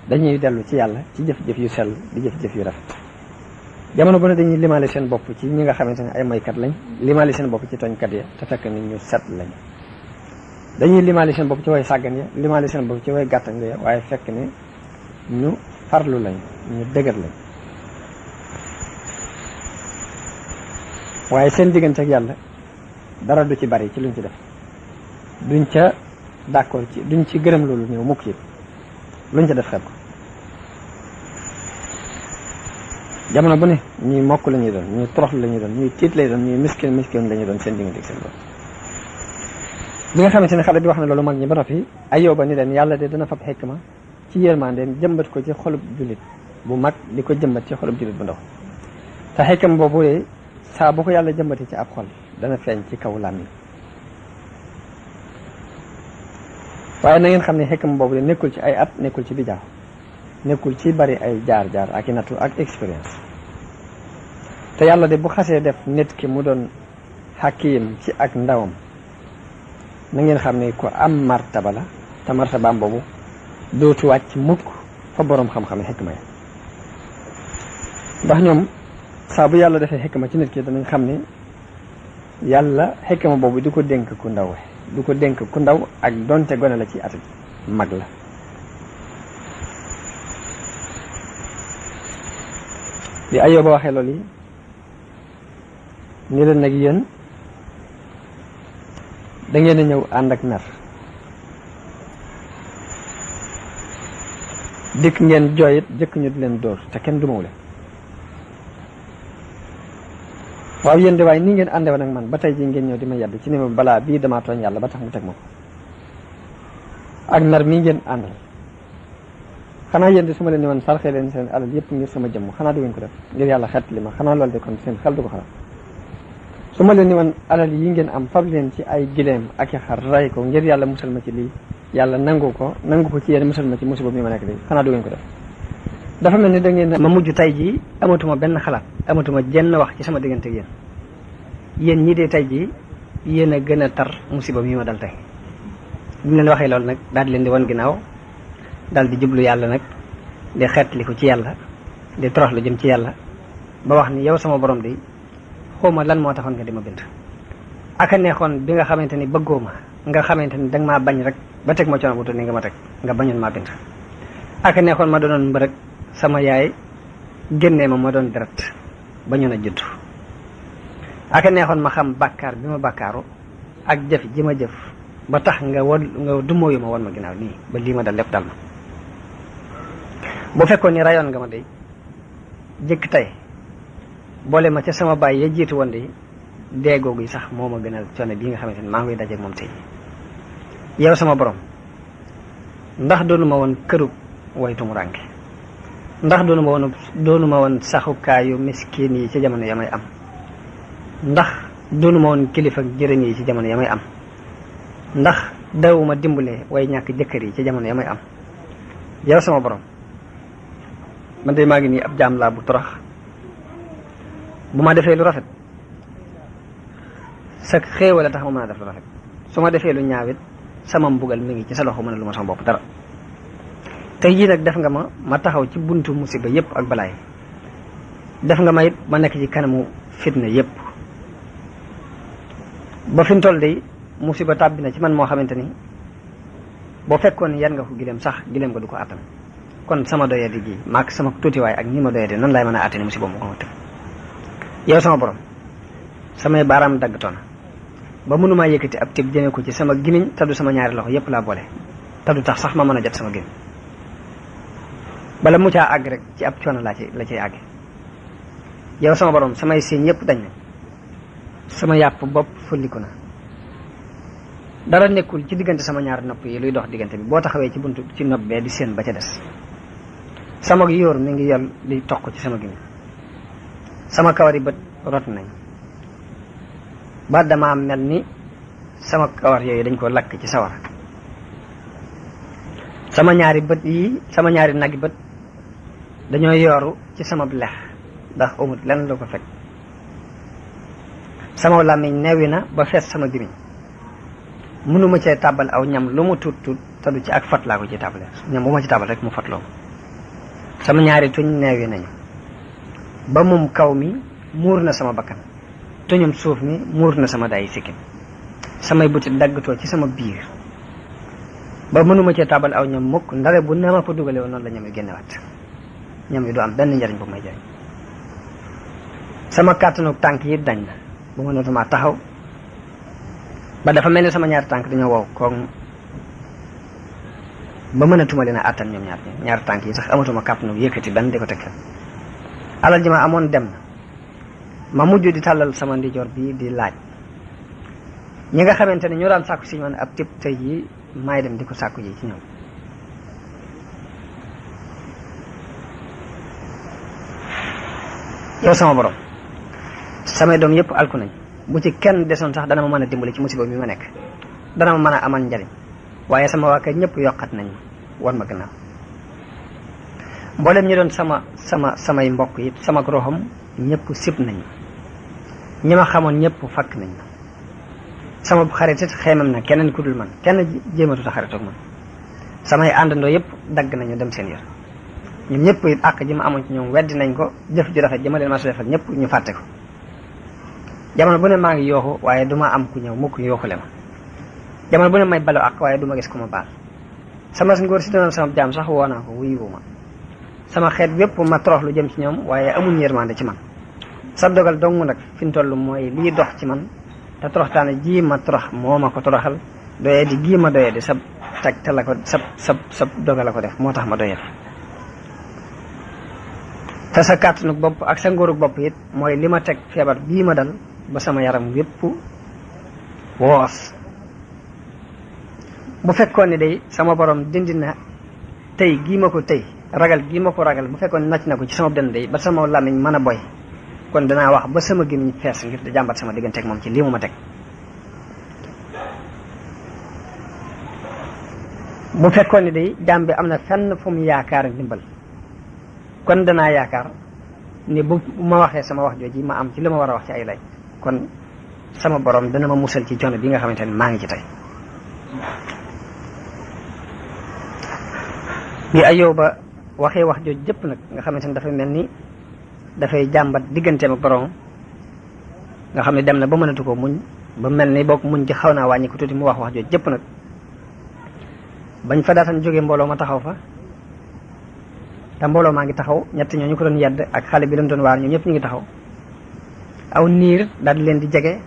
dañuy dellu ci yàlla ci jëf-jëf yu sell di jëf-jëf yu rafet jamono bu ne dañuy limaale seen bopp ci ñi nga xamante ne ay moykat lañ limaale seen bopp ci tooñkat ya te fekk ni ñu set lañ dañuy limaale seen bopp ci way sàggan ya limaale seen bopp ci way gàttan ya waaye fekk ne ñu farlu lañ ñu dëgër lañ waaye seen diggante ak yàlla dara du ci bari ci luñ ci def duñ ca d'accord ci duñ ci gërëm loolu ñëw mukk ci luñ ca def xeeb ko jamono bu ne ñuy mokk la ñuy doon ñuy toroxlu la ñuy doon ñuy tiit lay doon ñuy miskin la ñuy doon seen diggante ak seen bopp bi nga xamante ne xale bi wax na loolu mag ñi ba noppi Ayóoba ni leen yàlla de dana fab xikma ci yërmandeem jëmbat ko ci xolub jullit bu mag di ko jëmbat ci xolub jullit bu ndaw te xikam boobu de saa bu ko yàlla jëmbatee ci ab xol dana feeñ ci kaw làmmiñ waaye na ngeen xam ne xikam boobu de nekkul ci ay at nekkul ci bijaaw nekkul ci bari ay jaar-jaar ak i nattu ak expérience te yàlla de bu xasee def nit ki mu doon xakiim ci ak ndawam na ngeen xam ne ko am martaba la te martabaam boobu dootu wàcc mukk fa boroom xam-xam xikma ya ndax ñoom saa bu yàlla defee xikma ci nit ki danañ xam ne yàlla xikma boobu du ko dénk ku ndaw du ko dénk ku ndaw ak donte gone la ci at mag la bi Ayóoba waxee loolu yi ni leen nag yéen da ngeen a ñëw ànd ak mer dikk ngeen jooyit jëkk ñu di leen dóor te kenn dumawu leen waaw yéen de waaye nii ngeen àndewoon ak man ba tey jii ngeen ñëw di ma yedd ci ni ma balaa bii damaa tooñ yàlla ba tax mu teg ma ko ak nar mii ngeen àndal xanaa yéen de su ma leen ni woon sarxee leen seen alal yëpp ngir sama jëmm xanaa du ngeen ko def ngir yàlla xet li ma xanaa loolu de kon seen xel du ko xalaat su ma leen ni woon alal yi ngeen am fab leen ci ay gileem ak i xar ray ko ngir yàlla musal ma ci lii yàlla nangu ko ci yéen musal ma ci musiba mi ma nekk léegi xanaa du ngeen ko def dafa mel ni da ngeen ma mujj tey jii amatuma benn xalaat amatuma jenn wax ci sama diggante ak yéen ñii de tey jii yéen a gën a tar musiba mi ma dal tey bi mu leen waxee loolu nag daal di leen di wan ginnaaw daal di jublu yàlla nag di xeetli ko ci yàlla di toroxlu jëm ci yàlla ba wax ni yow sama borom di xawma lan moo taxoon nga di ma bind aka neexoon bi nga xamante ni bëggoo ma nga xamante ni danga maa bañ rek ba teg ma coono bu ni nga ma teg nga bañoon maa bind aka neexoon ma doonoon mbërëg sama yaay génnee ma doon deret bañoon a judd aka neexoon ma xam bàkkaar bi ma bàkkaaru ak jëf ji ma jëf ba tax nga dumóoyu ma won ma ginnaaw nii ba lii ma dal lépp dal ma bu fekkoon ni rayoon nga ma day jëkk tey boole ma ca sama baay ya jiitu woon de deegoogu yi sax moo ma gënal coono bii nga xamante ni maa ngi koy dajeeg moom tey yow sama borom ndax doonu ma woon kërub waytu mu rànke ndax doonu ma woon saxukaayu miskin yi ci jamono ya may am ndax doonu ma woon kilifa jërëñ yi ci jamono ya may am ndax dawuma dimbale way ñàkk jëkkër yi ci jamono ya may am yow sama borom man de maa ngi nii ab jaam laa bu torox bu ma defee lu rafet sa xéewal a tax ma mën a def lu rafet su ma defee lu ñaawit sama mbugal mi ngi ci sa loxo mën a lu ma sama bopp dara tey jii nag def nga ma taxaw ci buntu musiba yëpp ak balaay def nga ma it ma nekk ci kanamu fitna yëpp ba fi mu toll de musiba tàbbi na ci man moo xamante ni boo fekkoon yan nga ko gileem sax gileem nga du ko àttan kon sama doyadi gi maak sama tuutiwaay ak ñi ma doyadi nan laay mën a àttani musiba mu ko ma tëg yow sama borom samay baaraam daggtoon ba mënumaa yëkkati ab tib jëme ko ci sama gimiñ te du sama ñaari loxo yëpp laa boole te du tax sax ma mën a jot sama gimiñ bala mu caa àgg rek ci ab coono la ciy àgg yow sama borom samay siiñ yëpp dañ nañ sama yàpp bopp fulliku na dara nekkul ci diggante sama ñaari nopp yi luy dox diggante bi boo taxawee ci buntu ci nopp bee di seen ba ca des sama yóor mi ngi yol li toq ci sama gimiñ sama kawari bët rot nañ ba dama mel ni sama kawar yooyu dañ ko lakk ci sawara sama ñaari nagi bët dañoo yooru ci sama lex ndax amut lenn lu ko fekk sama làmmiñ neewi na ba fees sama gimiñ mënuma cee tàbbal aw ñam lu mu tuut te du ci ak fat laa ko ci tàbbale ñam bu ma ci tàbbal rek mu fatloo sama ñaari tuñ neewi nañu ba mum kaw mi muur na sama bakkan tuñum suuf mi muur na sama dayi sikkim samay butit daggatoo ci sama biir ba mënuma cee tàbbal aw ñam mukk ndare bu ne ma ko dugale woon noonu la ñam yu génnewaat ñam yi du am benn njariñ bu may jariñ sama kàttanu tànk yi dañ na bu mënatuma taxaw ba dafa mel ni sama ñaari tànk dañoo wow koŋ ba mënatuma leen a àttan ñoom ñaari tànk yi sax amatuma kàttanu yëkkati benn di ko teg alal ji ma amoon dem na ma mujj di tàllal sama ndijoor bi di laaj ñi nga xamante ne ñoo daan sàkku si man ab tib tey yi maay dem di ko sàkku ji ci ñoom yow sama borom samay doom yëpp alku nañ bu ci kenn desoon sax dana ma mën a dimbali ci musiba bi ma nekk dana ma mën a amal njariñ waaye sama waa kër ñëpp yokkat nañ wan ma gannaaw mboolem ñi doon samay mbokk yi sama roxam ñëpp sib nañ ñi ma xamoon ñëpp fakk nañ sama xarit it xeemam na keneen ku dul man kenn jéematu ta xarit ak man samay àndandoo yëpp dagg nañu dem seen yër ñoom ñëpp it àq ji ma amoon ci ñoom weddi nañ ko jëf ju rafet ji ma leen ma su defal ñëpp ñu fàtte ko jamono bu ne maa ngi yooxu waaye du ma am ku ñëw mukk yooxule ma jamono bu ne may balu ak waaye du ma gis ku ma baal sama ngóor si doon sama jaam sax woo naa ko wuyu ma sama xeet wépp ma torox lu jëm ci ñoom waaye amuñ yërmande ci man sa dogal dong nag fi mu toll mooy lii dox ci man te toroxtaane ji ma torox moo ma ko toroxal doyee di gii ma doyee di sab teg te la ko sab dogal la ko def moo tax ma doyee te sa kàttanu bopp ak sa ngóorug bopp it mooy li ma teg feebar bii ma dal ba sama yaram wépp woos bu fekkoon ne day sama borom dindi na tey gii ma ko tey ragal gi ma ko ragal bu fekkoon nacc na ko ci sama dënd ba sama làmmiñ mën a boy kon danaa wax ba sama gémmiñ fees ngir di jàmbat sama digganteeg moom ci lii mu ma teg. bu fekkoon ne day jaam bi am na fenn fu mu yaakaar ndimbal kon danaa yaakaar ni bu ma waxee sama wax jooji ma am ci li ma war a wax ci ay lay kon sama borom dana ma musal ci coono bi nga xamante ne maa ngi ci tey. bi Ayóoba waxee wax jooju jëpp nag nga xamante ne dafay mel ni dafay jàmbat digganteem ak borom nga xam ne dem na ba mënatu ko muñ ba mel ni bokk muñ ci xaw naa wàññi ko tuuti mu wax jooju jëpp nag bañ fa daatan jógee mbooloo ma taxaw fa te mbooloo maa ngi taxaw ñett ñoo ñu ko doon yedd ak xale bi leen doon waar ñoom ñëpp ñu ngi taxaw aw niir daal di leen di jege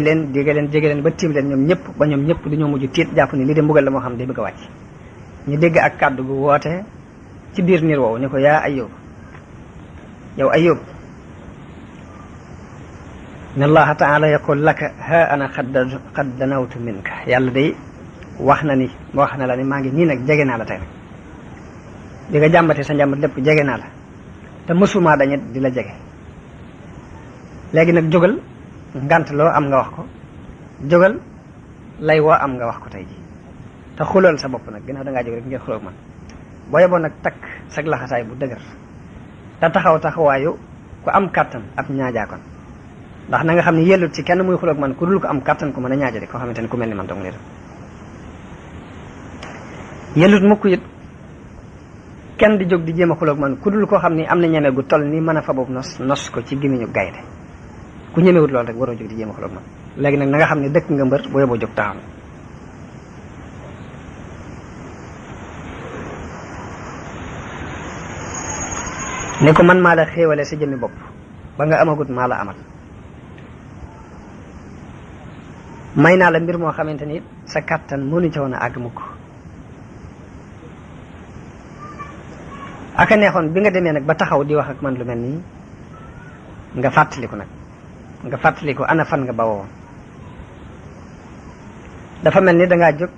leen ba tiim leen ñoom ñëpp ba ñoom ñëpp dañoo mujj tiit jàpp ni lii de mbugal la moo xam day bëgg a wàcc ñu dégg ak kàddu gu woote ci biir niir woowu ni ko yaa Ayóob yow Ayóob inna allaha taala yaqul laka ha ana qad danawtu minka yàlla day wax na la ni maa ngi nii nag jege naa la tey nag di nga jàmbatee sa njàmbat lépp jege naa la te mësumaa dañet di la jege léegi nag jógal ngant loo am nga wax ko jógal lay woo am nga wax ko tey ji te xulool sa bopp nag ginnaaw dangaa jóg rek ngir xuloog man boo yeboon nag takk sag laxasaay bu dëgër te taxawaayu ku am kàttan ab ñaajaakoon ndax na nga xam ne yellut ci kenn muy xuloog man ku dul ko am kàttan ku mën a ñaaja de koo xamante ne ku mel ni man dong ni yellut mukk it kenn di jóg di jéem a xuloog man ku dul koo xam ni am na ñeme gu toll ni mën a fa boobu nos ko ci gémmiñu gaynde ku ñemewut loolu rek waroo jóg di jéem a xuloog man léegi nag na nga xam ne dëkk nga mbër boo yeboo jóg taxaw ne ko man maa la xéewale sa jëmmi bopp ba nga amagut maa la amal may naa la mbir moo xamante ni sa kàttan mënu ca woon a àgg mukk aka neexoon bi nga demee nag ba taxaw di wax ak man lu mel nii nga fàttaliku ana fan nga bawoo woon dafa mel ni dangaa jóg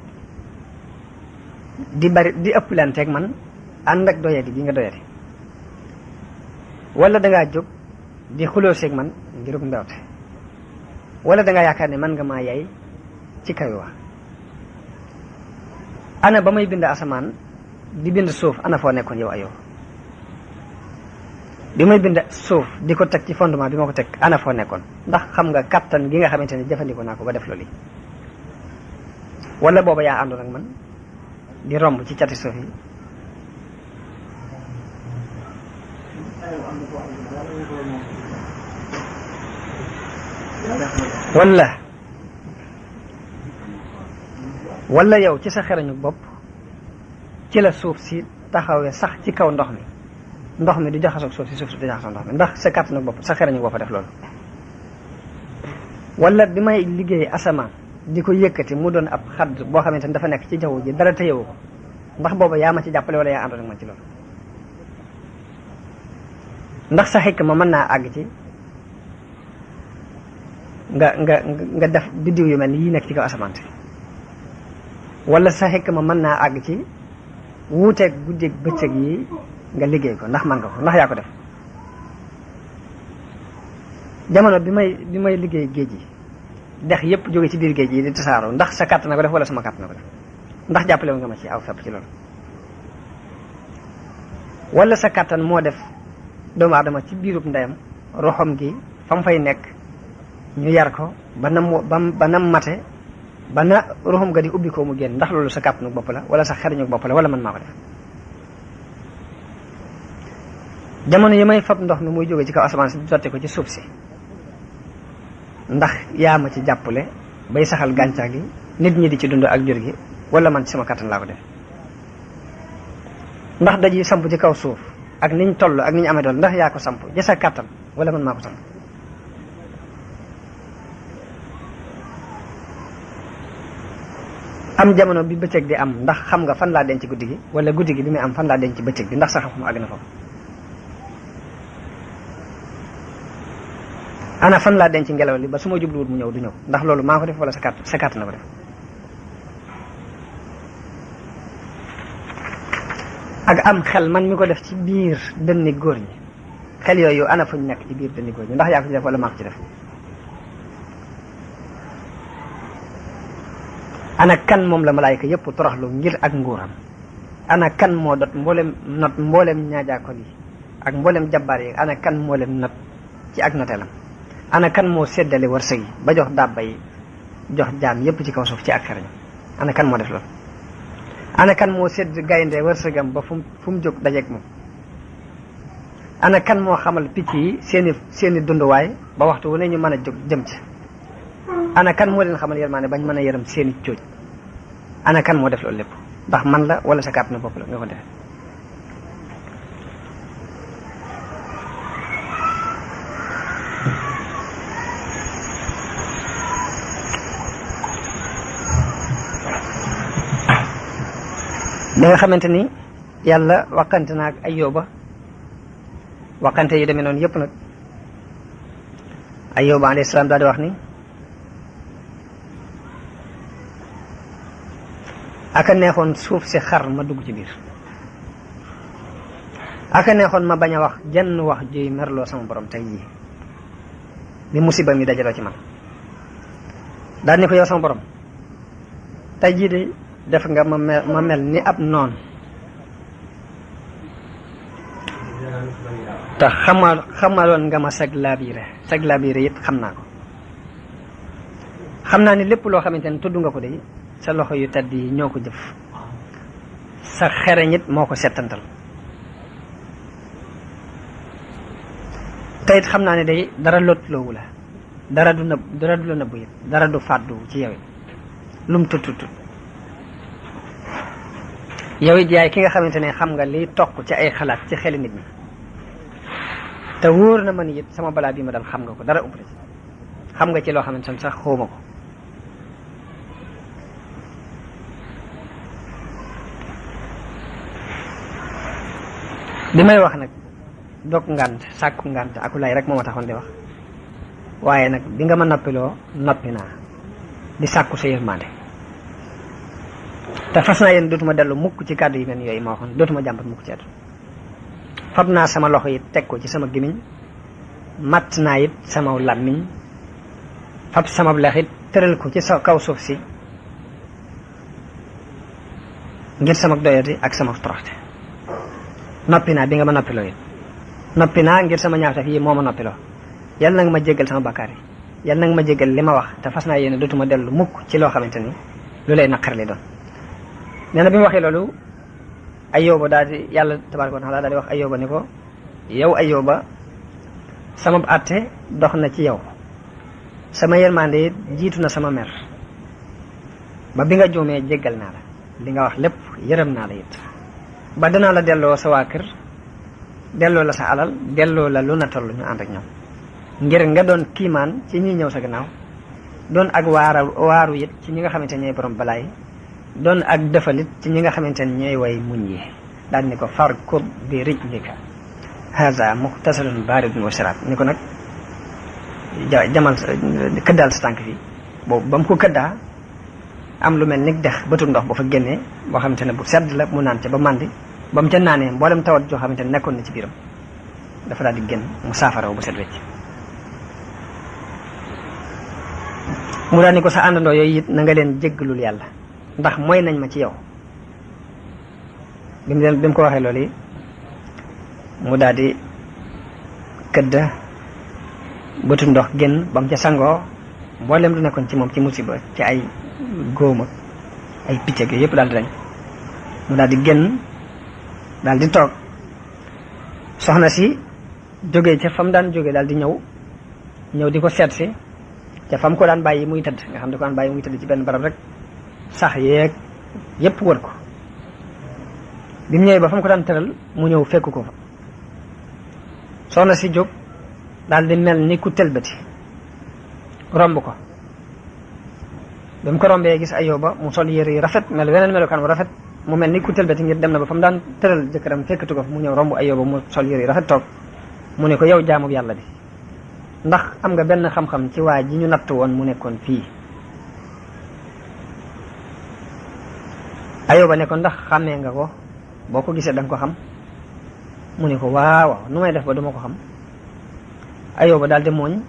di ëpplanteeg man ànd ak doyadi gi nga doyadi wala dangaa jóg di xulóoseeg man ngirug mbewte wala dangaa yaakaar ne man nga maa yay ci kaw wax ana ba may bind asamaan di bind suuf ana foo nekkoon yow Ayóob bi may bind suuf di ko teg ci fondement bi ma ko teg ana foo nekkoon ndax xam nga kattan gi nga xamante ne jëfandikoo naa ko ba def loolu wala booba yaa àndoon ak man di romb ci cati suuf yi wala yow ci sa xerañu bopp ci la suuf si taxawee sax ci kaw ndox mi du jaxasoog suuf si suuf si du jaxasoog ndox mi ndax sa kàttanu bopp sa xerañu bopp def loolu wala bi may liggéey asamaan di ko yëkkati mu doon ab xadd boo xamante ni dafa nekk ci jaww ji dara téyewu ko ndax booba yaa ma ci jàppale wala yaa àndoon ak man ci loolu ndax sa xikk ma mën naa àgg ci nga def biddiw yu mel ni yi nekk ci kaw asamaan si wala sa xikk ma mën naa àgg ci wuuteeg guddeeg bëccëg yi nga liggéey ko ndax man nga ko ndax yaa ko def jamono bi may liggéey géej gi dex yépp jóge ci biir géej gi di tasaaroo ndax sa kàtt na ko def wala sama kàtt na ko def ndax jàppale nga ma ci aw fepp ci loolu wala sa kàttan moo def doomu aadama ci biirub ndeyam roxom gi fa mu fay nekk ñu yar ko ba nam mate ba na roxom ga di ubbi ko mu génn ndax loolu sa kàttanu bopp la wala sa xeriñu bopp la wala man maa ko def jamono yi may fab ndox mi muy jóge ci kaw asamaan si di sotti ko ci suuf si ndax yaa ma ci jàppale bay saxal gàncax gi nit ñi di ci dund ak jur gi wala man ci sama kàttan laa ko def ndax daji samp ci kaw suuf ak niñ toll ak niñ amee dool ndax yaa ko samp ci sa kàttan wala man maa ko samp am jamono bi bëccëg di am ndax xam nga fan laa denc guddi gi wala guddi gi bi muy am fan laa denc bëccëg bi ndax sa xam-xam àgg na foofu ana fan laa denc ngelaw li ba su ma jubluwut mu ñëw du ñëw ndax loolu maa ko def wala sa kàtt na ko def ak am xel man mi ko def ci biir dënni góor ñi xel yooyu ana fuñ nekk ci biir dënni góor ñi ndax yaa ko ci def wala maa ko ci def ana kan moom la malaayka yëpp toroxlu ngir ak nguuram ana kan moo not mboolem ñaajaakon yi ak mboolem jabbaar yi ana kan moo leen not ci ak noteelam ana kan moo séddale wërsëg yi ba jox dàbba yi jox jaam yépp ci kaw suuf ci ak xarañ ana kan moo def loolu ana kan moo sédd gaynde wërsëgam ba fu mu jóg dajeeg moom ana kan moo xamal picc yi seeni dunduwaay ba waxtu wu ne ñu mën a jóg jëm ci ana kan moo leen xamal yërmaane bañ mën a yërëm seeni cooj ana kan moo def loolu lépp ndax man la wala sa kàpp na bopp la nga ko defee li nga xamante ni yàlla waxante na ak Ayyuba waxante yi demee noonu yëpp nag Ayyuba alayhi salaam daal di wax ni aka neexoon suuf si xar ma dugg ci biir aka neexoon ma bañ a wax jenn wax juy merloo sama borom tey jii bi musiba mi dajaloo ci man daal ni ko yow sama borom tey jii de def nga ma mel ni ab noon te xamaloon nga ma sag laabiire it xam naa ko xam naa ni lépp loo xamante ne tudd nga ko de sa loxo yu tedd yi ñoo ko jëf sa xereñ it moo ko settantal te it xam naa ne day dara lotloowu la dara du la nëbbu it dara du fàddu ci yow it lum tut yow it yaay ki nga xamante ne xam nga liy toq ci ay xalaat ci xeli nit ñi te wóor na ma ni it sama balaa bi ma dal xam nga ko dara umpale ci xam nga ci loo xamante ne sax xawma ko li may wax nag dog ngànt sàkku ngànt aku lay rek moo ma taxoon di wax waaye nag bi nga ma noppiloo noppi naa di sàkku sa yërmande te fas naa yéen dootuma dellu mukk ci kàddu yi mel yooyu ma waxoon dootuma jàmbat mukk ci àdduna fab naa sama loxo yi teg ko ci sama gémmiñ matt naa it sama làmmiñ fab sama lex it tëral ko ci sa kaw suuf si ngir sama doyati ak sama toroxte noppi naa bi nga ma noppiloo it noppi naa ngir sama ñaawtaf yi moo ma noppiloo yal na nga ma jéggal sama bakkaar yi yal na nga ma jéggal li ma wax te fas naa yéene dootuma dellu mukk ci loo xamante ni lu lay naqar li doon nee na bi mu waxee loolu Ayyuba daal di yàlla tabaaraka wa taala daal di wax Ayyuba ni ko yow Ayyuba sama àtte dox na ci yow sama yërmande it jiitu na sama mer ba bi nga juumee jéggal naa la li nga wax lépp yërëm naa la it ba danaa la delloo sa waa kër delloo la sa alal delloo la lu na toll ñu ànd ak ñoom ngir nga doon kiimaan ci ñi ñëw sa gannaaw doon ak waaru it ci ñi nga xamante ne ñooy borom balaay doon ak defalit ci ñi nga xamante ne ñooy way muñ yi daal ni ko farkub bi rijlika haza muxtasalun baridun wa sharab ni ko nag jamal këddaal sa tànk fii boobu ba mu ko këddaa am lu mel ni dex bëtu ndox ba fa génnee boo xamante ne bu sedd la mu naan ca ba màndi ba mu ca naanee mboolem tawat joo xamante ne nekkoon na ci biiram dafa daal di génn mu saafaraw bu set wecc mu daal ni ko sa àndandoo yooyu it na nga leen jéggalul yàlla ndax mooy nañ ma ci yow bi mu ko waxee loolu yi mu daal di këdd bëtu ndox génn ba mu ca sangoo mboolem lu nekkoon ci moom ci musiba ci ay góom ak ay picc ak yooyu yëpp daal di dañ mu daal di génn daal di toog soxna si jógee ca fa mu daan jógee daal di ñëw di ko seet si ca fa mu ko daan bàyyi muy tëdd nga xam ne ko daan bàyyi muy tëdd ci benn barab rek sax yeeg yëpp wër ko bi mu ñëwee ba fa mu ko daan tëral mu ñëw fekk ko fa soxna si jóg daal di mel ni ku tëlbati romb ko ba mu ko rombee gis Ayyuba mu sol yére yu rafet mel weneen melokaan bu rafet mu mel ni ku tëlbati ngir dem na ba fa mu daan tëral jëkkëram fekkatu ko fa mu ñëw romb Ayyuba mu sol yére yu rafet toog mu ne ko yow jaamu yàlla bi ndax am nga benn xam-xam ci waa ji ñu natt woon mu nekkoon fii Ayyuba ne ko ndax xàmmee nga ko boo ko gisee da nga ko xam. mu ne ko waaw nu may def ba duma ko xam. Ayóoba daal di mooñ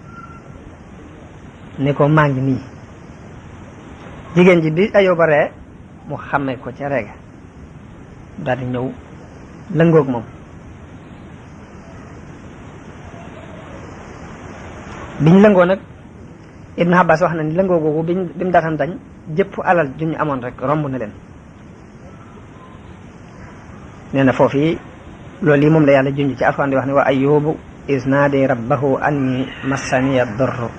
ne ko maa ngi nii. jigéen ji bi Ayóoba ree mu xàmmee ko ca reega daal di ñëw lëngoog moom. biñ lëngoo nag Ibn Abbas wax na ni lëngoo googu bi mu daataan dañ jëpp alal ju ñu amoon rek romb na leen. nee na foofu loolu yi moom la yàlla junj ci Alxuraan di wax ne wa Ayyubu iz naadi rabbahu anni massaniya durru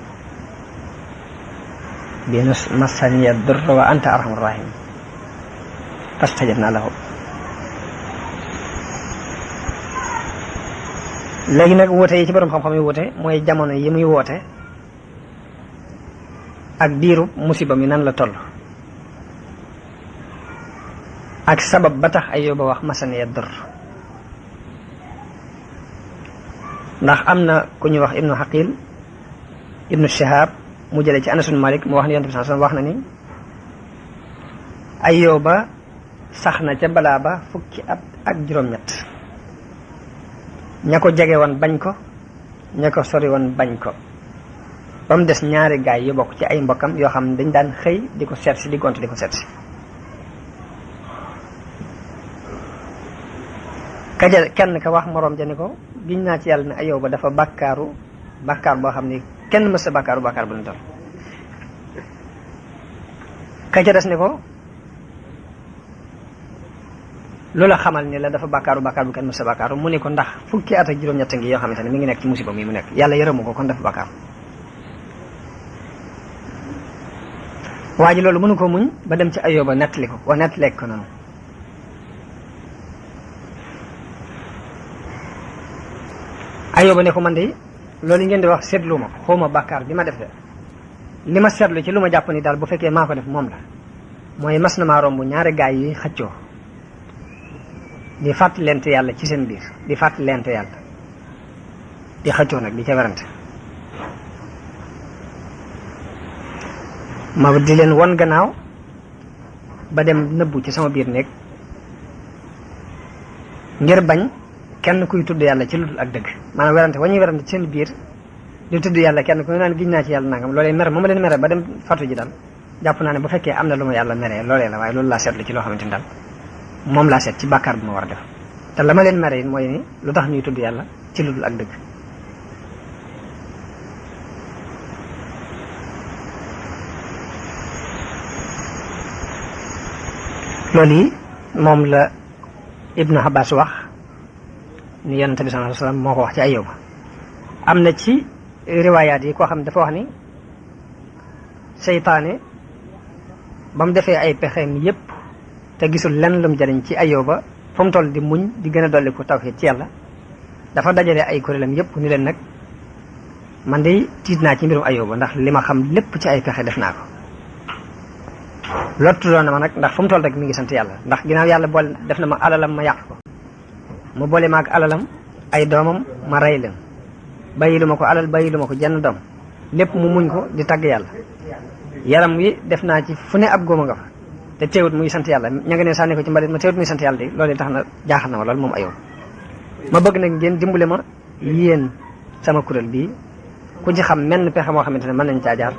massaniya durru wa anta arhamur rahim fastajabna lahu. léegi nag woote yi ci borom xam-xam yi woote mooy jamono yi muy woote ak diiru musiba mi nan la toll ak sabab ba tax Ayóoba wax masaniya dur. ndax am na ku ñuy wax ibnu Xaqil ibnu Shihab mu jëlee ci Anas ibn Malik mu wax ni Yonent bi sallallahu alayhi wasallam wax na ni Ayóoba sax na ca balaa ba fukki at ak juróom-ñett. ña ko jege woon bañ ko ña ko sori woon bañ ko ba mu des ñaari gaay yu bokk ci ay mbokkam yoo xam ne dañ daan xëy di ko seet si di gont di ko seet si. kaja kenn ka wax moroom ja ni ko giñ naa ci yàlla ne Ayóoba dafa bàkkaar boo xam ni kenn mës a bàkkaaru bàkkaar bu ñu toll. kaja des ni ko loola xamal ni la dafa bàkkaaru bu kenn mës a bàkkaaru mu ne ko ndax fukki at ak juróom-ñett ngi yoo xamante ne mi ngi nekk ci musiba mi mu nekk yàlla yërëmu ko kon dafa bàkkaaru. waa ji loolu mënu ko muñ ba dem ci Ayóoba nettali ko wax nettaleeg ko noonu. Ayóoba ne ko man de loolu ngeen di wax seetlu ma ko xawma bàkkaar bi ma def de li ma seetlu ci lu ma jàpp ni daal bu fekkee maa ko def moom la mooy mas na maa romb ñaari gaay yi xëccoo di fàttalente yàlla ci seen biir di fàttalente yàlla di xëccoo nag di ca werante ma di leen won gannaaw ba dem nëbbu ci sama biir néeg ngir bañ kenn kuy tudd yàlla ci lu dul ak dëgg maanaam werante wa ñuy werante ci seen biir di tudd yàlla kenn ku naan giñ naa ci yàlla nangam loolee mere moom leen mere ba dem fatu ji daal jàpp naa ne bu fekkee am na lu ma yàlla meree loolee la waaye loolu laa seetlu ci loo xamante ni daal moom laa seet ci bàkkaar bu ma war a def te la ma leen mere it mooy ni lu tax ñuy tudd yàlla ci lu dul ak dëgg. loolu yi moom la Ibnu Abbas wax ni Yonent bi sallallahu alayhi wasallam moo ko wax ci Ayóoba. am na ci riwaayaat yi koo xam ne dafa wax ni seytaane ba mu defee ay pexeem yépp te gisul lenn lu mu jariñ ci Ayóoba fa mu toll di muñ di gën a dolli ko tawhiid ci yàlla dafa dajale ay kuréelam yépp ni leen nag man de tiit naa ci mbirum Ayóoba ndax li ma xam lépp ci ay pexe def naa ko lottu doon na ma nag ndax fu mu toll rek mi ngi sant yàlla ndax ginnaaw yàlla boole def na ma alalam ma yàq ko mu boole ma ak alalam ay doomam ma rey leen bàyyilu ma ko alal bàyyilu ma ko jenn doom lépp mu muñ ko di tagg yàlla yaram wi def naa ci fu ne ab góoma nga fa te teewut muy sant yàlla ña nga ne sànni ko ci mbalit ma teewut muy sant yàlla de loolu tax na jaaxal na ma loolu moom Ayóoba ma bëgg nag ngeen dimbale ma yéen sama kuréel bii ku ci xam menn pexe moo xamante ne mën nañ caa jaar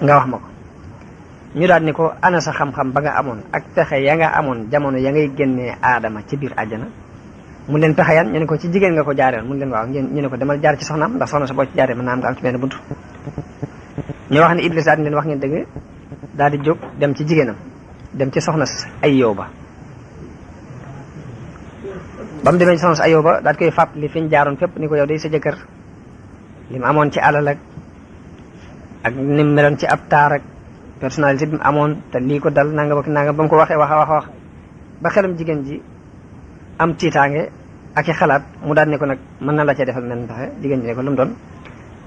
nga wax ma ko ñu daal ni ko ana sa xam-xam ba nga amoon ak pexe ya nga amoon jamono ya ngay génnee aadama ci biir àjjana mu leen pexe yan ñu ne ko ci jigéen nga ko jaareel mu leen waaw ñu ne ko demal jaar ci soxnaam ndax soxna sa boo ci jaaree mën naa am nga am ci benn buntu ñu wax ne Iblis daal di leen wax ngeen dëgg daal di jóg dem ci jigéenam dem ci soxna Ayóoba ba mu demee ci soxna Ayóoba daal di koy fàttali fi ñu jaaroon fépp ni ko yow day sa jëkkër li mu amoon ci alal ak ni mu meloon ci ab taar ak personnalité bi mu amoon te lii ko dal nangam ak nangam ba mu ko waxee wax ba xelam jigéen ji am tiitaange ak i xalaat mu daal ne ko nag mën na la cee defal nen taxe jigéen ji ne ko lu mu doon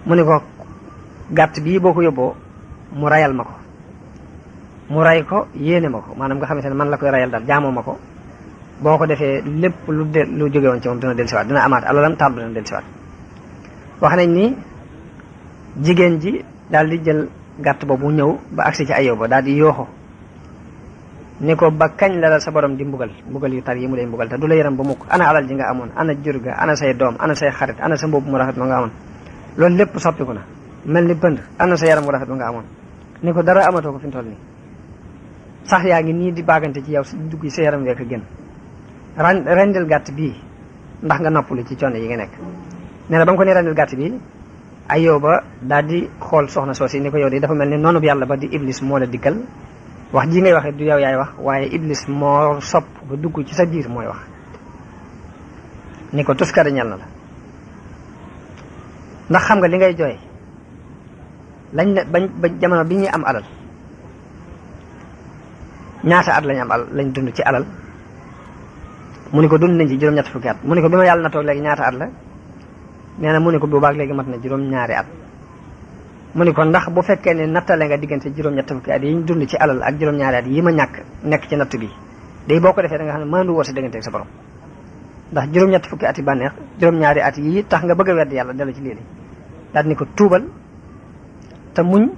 mu ne ko gàtt bii boo ko yóbboo mu rayal ma ko mu ray ko yéene ma ko maanaam nga xamante ne man la koy rayal daal jaamoo ma ko boo ko defee lépp lu jóge woon ci moom dina dellusiwaat dina amaat alalam taal dina dellusiwaat wax nañ ni jigéen ji daal di jël gàtt boobu ñëw ba agsi ci Ayóoba daal di yooxu ni ko ba kañ la sa borom di mbugal yu tar yi mu lay mbugal te du la yaram ba mukk. ana alal ji nga amoon, ana jur ga, ana say doom, ana say xarit, ana sa mbubb mu rafet ma nga amoon, loolu lépp soppiku na mel ni pënd. ana sa yaram mu rafet ma nga amoon, ni ko dara amatoo ko fi mu toll nii. sax yaa ngi nii di baagante ci yow si dugg sa yaram week a génn. rendil gàtt bii ndax nga noppalu ci coono yi nga nekk. nee na ba nga ko ne rendil gàtt bii, Ayyuba daal di xool soxna soosi ni ko yow de dafa mel ni noonu bi yàlla ba di iblis moo la dikkal. wax ji ngay waxee du yow yaay wax, waaye iblis moo sopp ba dugg ci sa biir mooy wax. ni ko tuskare ñal na la ndax xam nga li ngay jooy lañ ne ba jamono bi ñuy am alal ñaata at lañ am alal lañ dund ci alal. mu ni ko dund nañ ci juróom-ñett fukki at. mu ni ko bi ma yàlla na toog léegi ñaata at la. nee na mu ni ko boobaag léegi mat na juróom-ñaari at. mu ni ko ndax bu fekkee ne nattale nga diggante juróom-ñett fukki at yi ñu dund ci alal ak juróom-ñaari at yi ma ñàkk nekk ci natt bi day boo ko defee da nga xam ne mëndu woo sa diggante ak sa borom. ndax juróom-ñett fukki at yi bànneex juróom-ñaari at yi tax nga bëgg a wedd yàlla dellu ci lii daal ni ko tuubal te muñ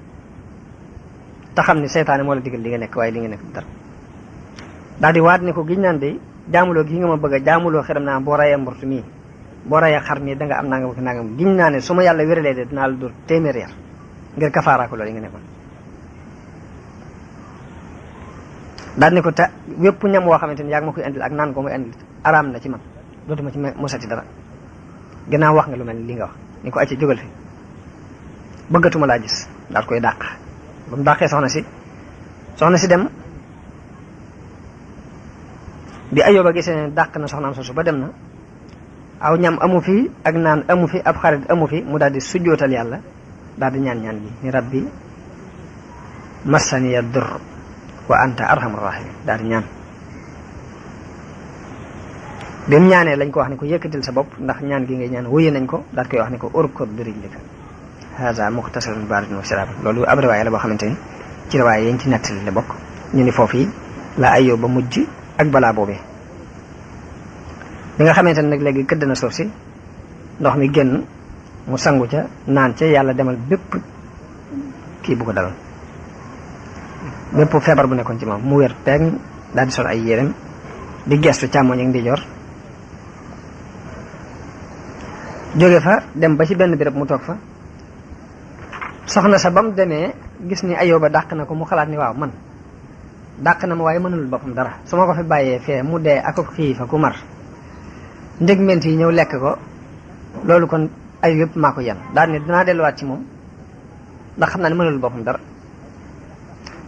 te xam ne seytaane moo la digal li nga nekk waaye li nga nekk dara. daal di waat ni ko giñ naan de jaamuloo gi nga ma bëgg a jaamuloo xeram naa boo rayee mbortu mii boo rayee xar mii da nga am nangam ak nangam giñ naa ne su ma yàlla wéralee de dinaa la dóor téeméer yar ngir kafaara ko loolu yi nga nekkoon. daal ni ko te wépp ñam woo xamante ni yaa ngi ma koy indil ak naan ko muy indil araam na ci man dootuma ci mosati dara ginnaaw wax nga lu mel ni li nga wax. ni ko acca jógal fi bëggatuma laa gis daal koy dàq. ba mu dàqee soxna si dem. bi Ayyuba gisee ne dàq na soxnaam soosu ba dem na aw ñam amu fi ak naan amu fi ab xarit amu fi mu daal di sujjootal yàlla daal di ñaan gi ni rabbi massaniya dur wa anta arhamur rahim daal di ñaan. bi mu ñaanee lañ ko wax ni ko yëkkatil sa bopp ndax ñaan gi ngay ñaan wuye nañ ko daal koy wax ni ko urkud bi rijlika haza muxtasarun baridun wa sharaabun. loolu ab riwaaya la boo xamante ni ci riwaaya yañ ci nettali la bokk. ñu ni foofu yi la Ayyuba mujj ak balaa boobee. bi nga xamante ne nag léegi këdd na suuf si ndox mi génn mu sangu ca naan ca yàlla demal bépp kii bu ko daloon bépp feebar bu nekkoon ci moom mu wér peeg daal di sol ay yérem di gestu càmmoñ ak ndijoor jóge fa dem ba ci benn béréb mu toog fa. soxna sa ba mu demee gis ni Ayyuba dàq na ko mu xalaat ni waaw man dàq na ma waaye mënul boppam dara su ma ko fi bàyyee fee mu dee ak xiifa ku mar ndégment yi ñëw lekk ko loolu kon ay yëpp maa ko yan daal ne dinaa delluwaat ci moom ndax xam naa ne mënul boppam dara.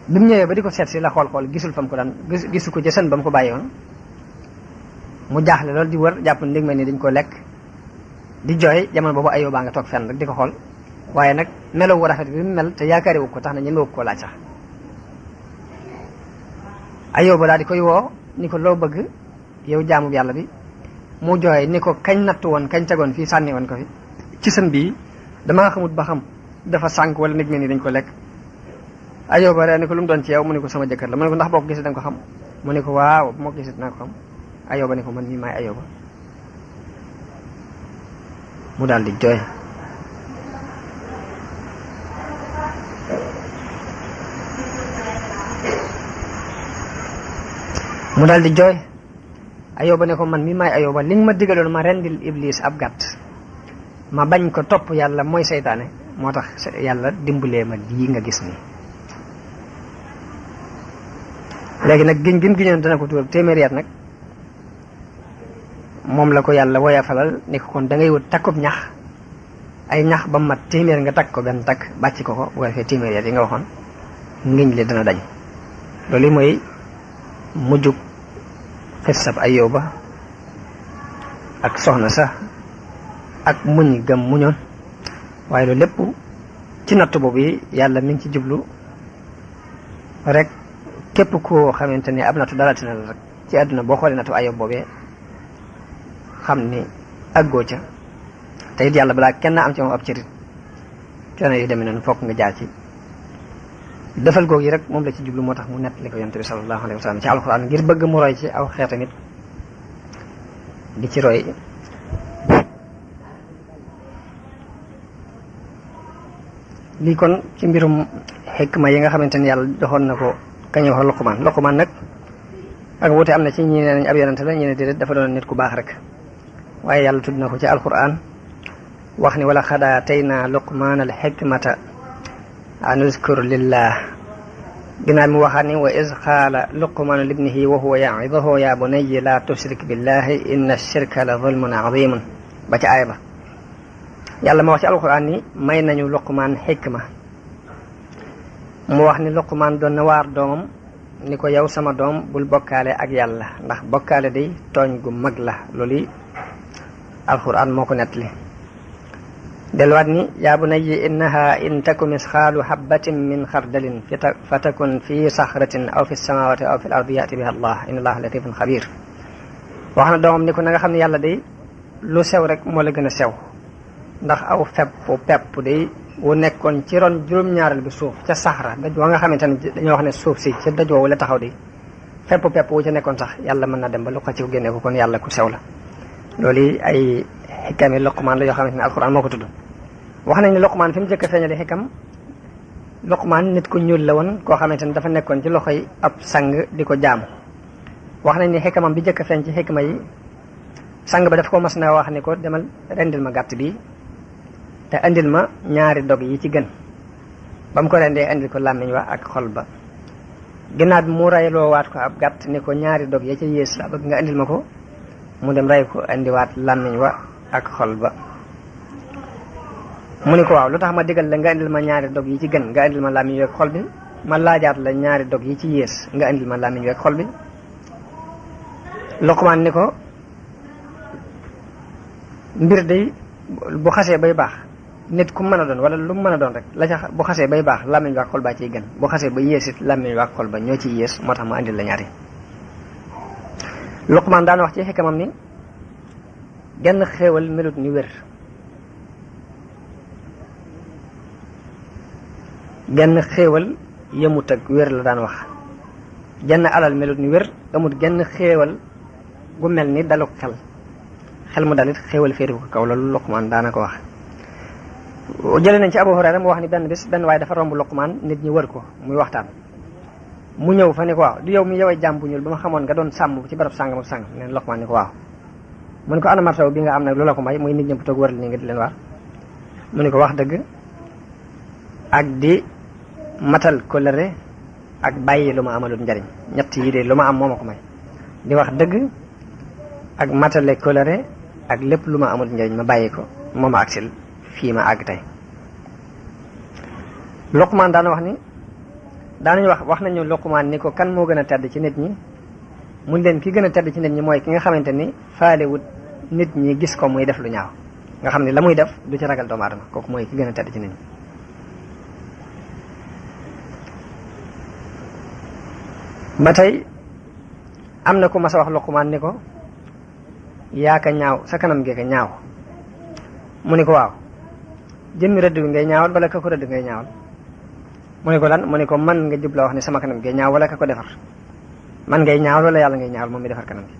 bi mu ñëwee ba di ko seet si la xool gisul fa mu ko daan gisu ko ca sën ba mu ko bàyyi woon mu jaaxle loolu di wër jàpp ndégment ni dañ ko lekk di jooy jamono boobu Ayyuba nga toog fenn rek di ko xool waaye nag melo wu rafet bi mu mel te yaakaari wu ko tax na ñemewu koo laaj sax. Ayyuba daal di koy woo ni ko loo bëgg yow jaamu yàlla bi mu jooy ni ko kañ nattu woon kañ tegoon fii sànni woon ko fi ci sën bii damaa xamut ba xam dafa sànk wala nit ñi dañ ko lekk. Ayyuba rek ni ko lu mu doon ci yow mu ne ko sama jëkkër la mu ne ko ndax boo ko gisee da nga ko xam mu ne ko waaw bu ma ko gisee dinaa ko xam. Ayyuba ni ko man mii maay Ayyuba mu daal di jooy. Ayyuba ne ko man mii maay Ayyuba li nga ma digaloon ma rendil iblis ab gàtt ma bañ ko topp yàlla mooy seytaane moo tax yàlla dimbalee ma lii nga gis nii. léegi nag giñ gi mu giñoon dana ko tuur téeméeri at nag moom la ko yàlla woyafalal ni ko kon da ngay wut takkub ñax ay ñax ba mat téeméer nga takk ko benn takk bàcc ko bu ko defee téeméeri at yi nga waxoon ngiñ li dana dañ. loolu mooy mujjug xissab Ayyuba ak soxna sax ak muñ gëm muñoon waaye loolu lépp ci natt boobu yi yàlla mi ngi ci jublu rek képp koo xamante ni ab nattu dalati na la rek ci àdduna boo xoolee nattu Ayyuba boobee xam ni àggoo ca te it yàlla balaa kenn am ci moom ab cërit coono yu demee noonu fokk nga jaar ci defal googu yi rek moom la ci jublu moo tax mu nettali ko yonent bi sallallahu alayhi wa sallam ci alxuraan ngir bëgg mu roy ci aw xeetu nit di ci roy. lii kon ci mbirum xikma yi nga xamante ni yàlla joxoon na ko kañu wax Luqmaan nag ak wuute am na ci ñi ne nañ ab yonante la ñi ne déedéet dafa doon nit ku baax rek waaye yàlla tudd na ko ci alquran wax ni wala xad aataynaa luqmaana al xikmata an uzkur lillah ginnaaw mi waxaat ni wa iz qaala luqmaanu libnihi wa huwa ya'iduhu ya bunayya la tushrik billahi inna shirka la zulmun azimun ba ci aaya ba yàlla ma wax ci alquran ni may nañu luqmaan xikma mu wax ni luqmaan doon na waar doomam ni ko yow sama doom bul bokkaale ak yàlla ndax bokkaale day tooñ gu mag la loolu alquran moo ko nettali delluwaat ni yaa bunayya innaha in taku misqaalu habbatin min xardalin fa takun fi saxratin aw fi samawati aw fi l ardi yati biha allah inna allaha latifun xabir wax na doomam ni ko na nga xam ne yàlla day lu sew rek moo la gën a sew ndax aw pepp day wu nekkoon ci ron juróom-ñaaral bi suuf ca saxra daj wa nga xamante ne dañoo wax ne suuf si ca daj woowu la taxaw di pepp wu ca nekkoon sax yàlla mën na dem ba lu ko ci génne ko kon yàlla ku sew la loolu ay xikami Luqmaan la yoo xamante ne alquran moo ko tudd wax nañ ne Luqmaan fi mu jëkk a feeñale xikam Luqmaan nit ku ñuul la woon koo xamante ne dafa nekkoon ci loxoy ab sang di ko jaamu wax nañ ne xikamam bi jëkk a feeñ ci xikma yi sang ba daf ko mas na wax ni ko demal rendil ma gàtt bi te andil ma ñaari dog yi ci gën ba mu ko rendee andil ko làmmiñ wa ak xol ba ginnaaw bi mu rayloo waat ko ab gàtt ni ko ñaari dog ya ca yées la bëgg nga andil ma ko mu dem ray ko andiwaat làmmiñ wa ak xol ba mu ni ko waaw lu tax ma digal la nga andil ma ñaari dog yi ci gën nga andil ma làmmiñ wi ak xol bi ma laajaat la ñaari dog yi ci yées nga andil ma làmmiñ wi ak xol bi Luqmaan ni ko mbir day bu xasee bay baax nit ku mën a doon wala lu mu mën a doon rek la ca bu xasee bay baax làmmiñ wa ak xol baa ciy gën bu xasee ba yées it làmmiñ wa ak xol ba ñoo ciy yées moo tax ma andil la ñaari Luqmaan daan wax ci xikamam ni genn xéewal melut ni wér genn xéewal yëmut ak wér la daan wax genn alal melut ni wér amut genn xéewal gu mel ni daluk xel mu dalit xéewal féeri ko kaw loolu Luqmaan daana ko wax jëlee nañ ci Abu Hurayra mu wax ni benn bis benn waaye dafa romb Luqmaan nit ñi wër ko muy waxtaan mu ñëw fa ni ko waaw du yow mi yoway jàmm bu ñuul ba ma xamoon nga doon sàmm ci barab sàngam ak sàngam neen Luqmaan ni ko waaw mu ni ko ana martaw bi nga am nag lu la ko may muy nit ñëpp toog wër li nga di leen waar mu ni ko wax dëgg ak di matal kóllëre ak bàyyi lu ma amalut njariñ ñett yi de lu ma am moo ma ko may di wax dëgg ak matale kóllëre ak lépp lu ma amul njariñ ma bàyyi ko moo ma agsil fii ma àgg tey Luqmaan daana wax ni daanañu wax nañu Luqmaan ni ko kan moo gën a tedd ci nit ñi mun leen ki gën a tedd ci nit ñi mooy ki nga xamante ni faalewut nit ñi gis ko muy def lu ñaaw nga xam ne la muy def du ci ragal doomu aadama kooku mooy ki gën a tedd ci nit ñi ba tey am na ku mas a wax Luqmaan ni ko yaa ka ñaaw sa kanam gee ka ñaaw mu ni ko waaw jëmmi rëdd bi ngay ñaawal wala ka ko rëdd ngay ñaawal mu ni ko lan mu ni ko man nga jubla wax ne sama kanam gee ñaaw wala ka ko defar man ngay ñaawal wala yàlla ngay ñaawal moom mi defar kanam gi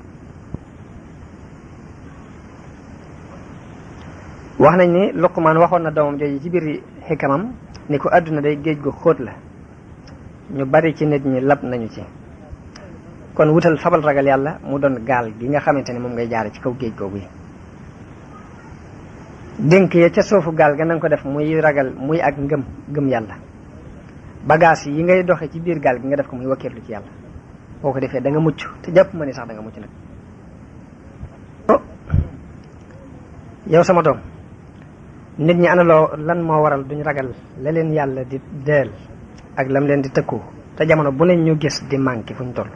wax nañ ni Luqmaan waxoon na doomam jooju ci biir xikamam ni ko àdduna day géej gu xóot la ñu bari ci nit ñi lab nañu ci kon wutal fabal ragal yàlla mu doon gaal gi nga xamante ne moom ngay jaare ci kaw géej googu yi dénk ya ca suufu gaal ga nanga ko def muy ragal muy ak ngëm yàlla bagage yi ngay doxe ci biir gaal gi nga def ko muy wakkeerlu ci yàlla boo ko defee da nga mucc te jàpp ma ni sax da nga mucc nag yow sama doom nit ñi ana lan moo waral duñ ragal la leen yàlla di deel ak lam leen di tëkku te jamono bu ne ñu gis di manqué fu ñu toll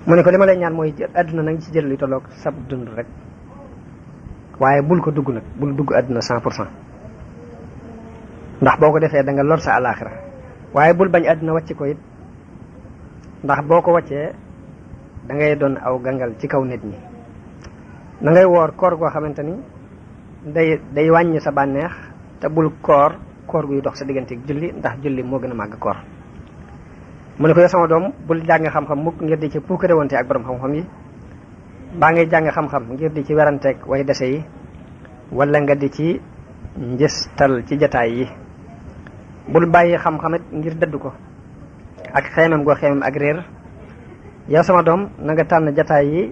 mu ne ko li ma lay ñaan mooy àdduna nag ci jël li tolloog sab dund rek waaye bul ko dugg nag bul dugg àdduna 100% ndax boo ko defee da nga lor sa alaaxira waaye bul bañ àdduna wàcc ko it ndax boo ko wàccee da ngay doon aw gangal ci kaw nit ñi na ngay woor koor goo xamante ni day wàññi sa bànneex te bul koor guy dox sa diggante julli ndax julli moo gën a màgg koor mu ne ko yow sama doom bul jàng xam-xam mukk ngir di ci puukare wante ak borom xam-xam yi baa ngay jàng xam-xam ngir di ci weranteeg way dese yi wala nga di ci njëstal ci jataay yi bul bàyyi xam-xamit ngir dëdd ko ak xeemam goo xeemam ak réer yow sama doom na nga tànn jataay yi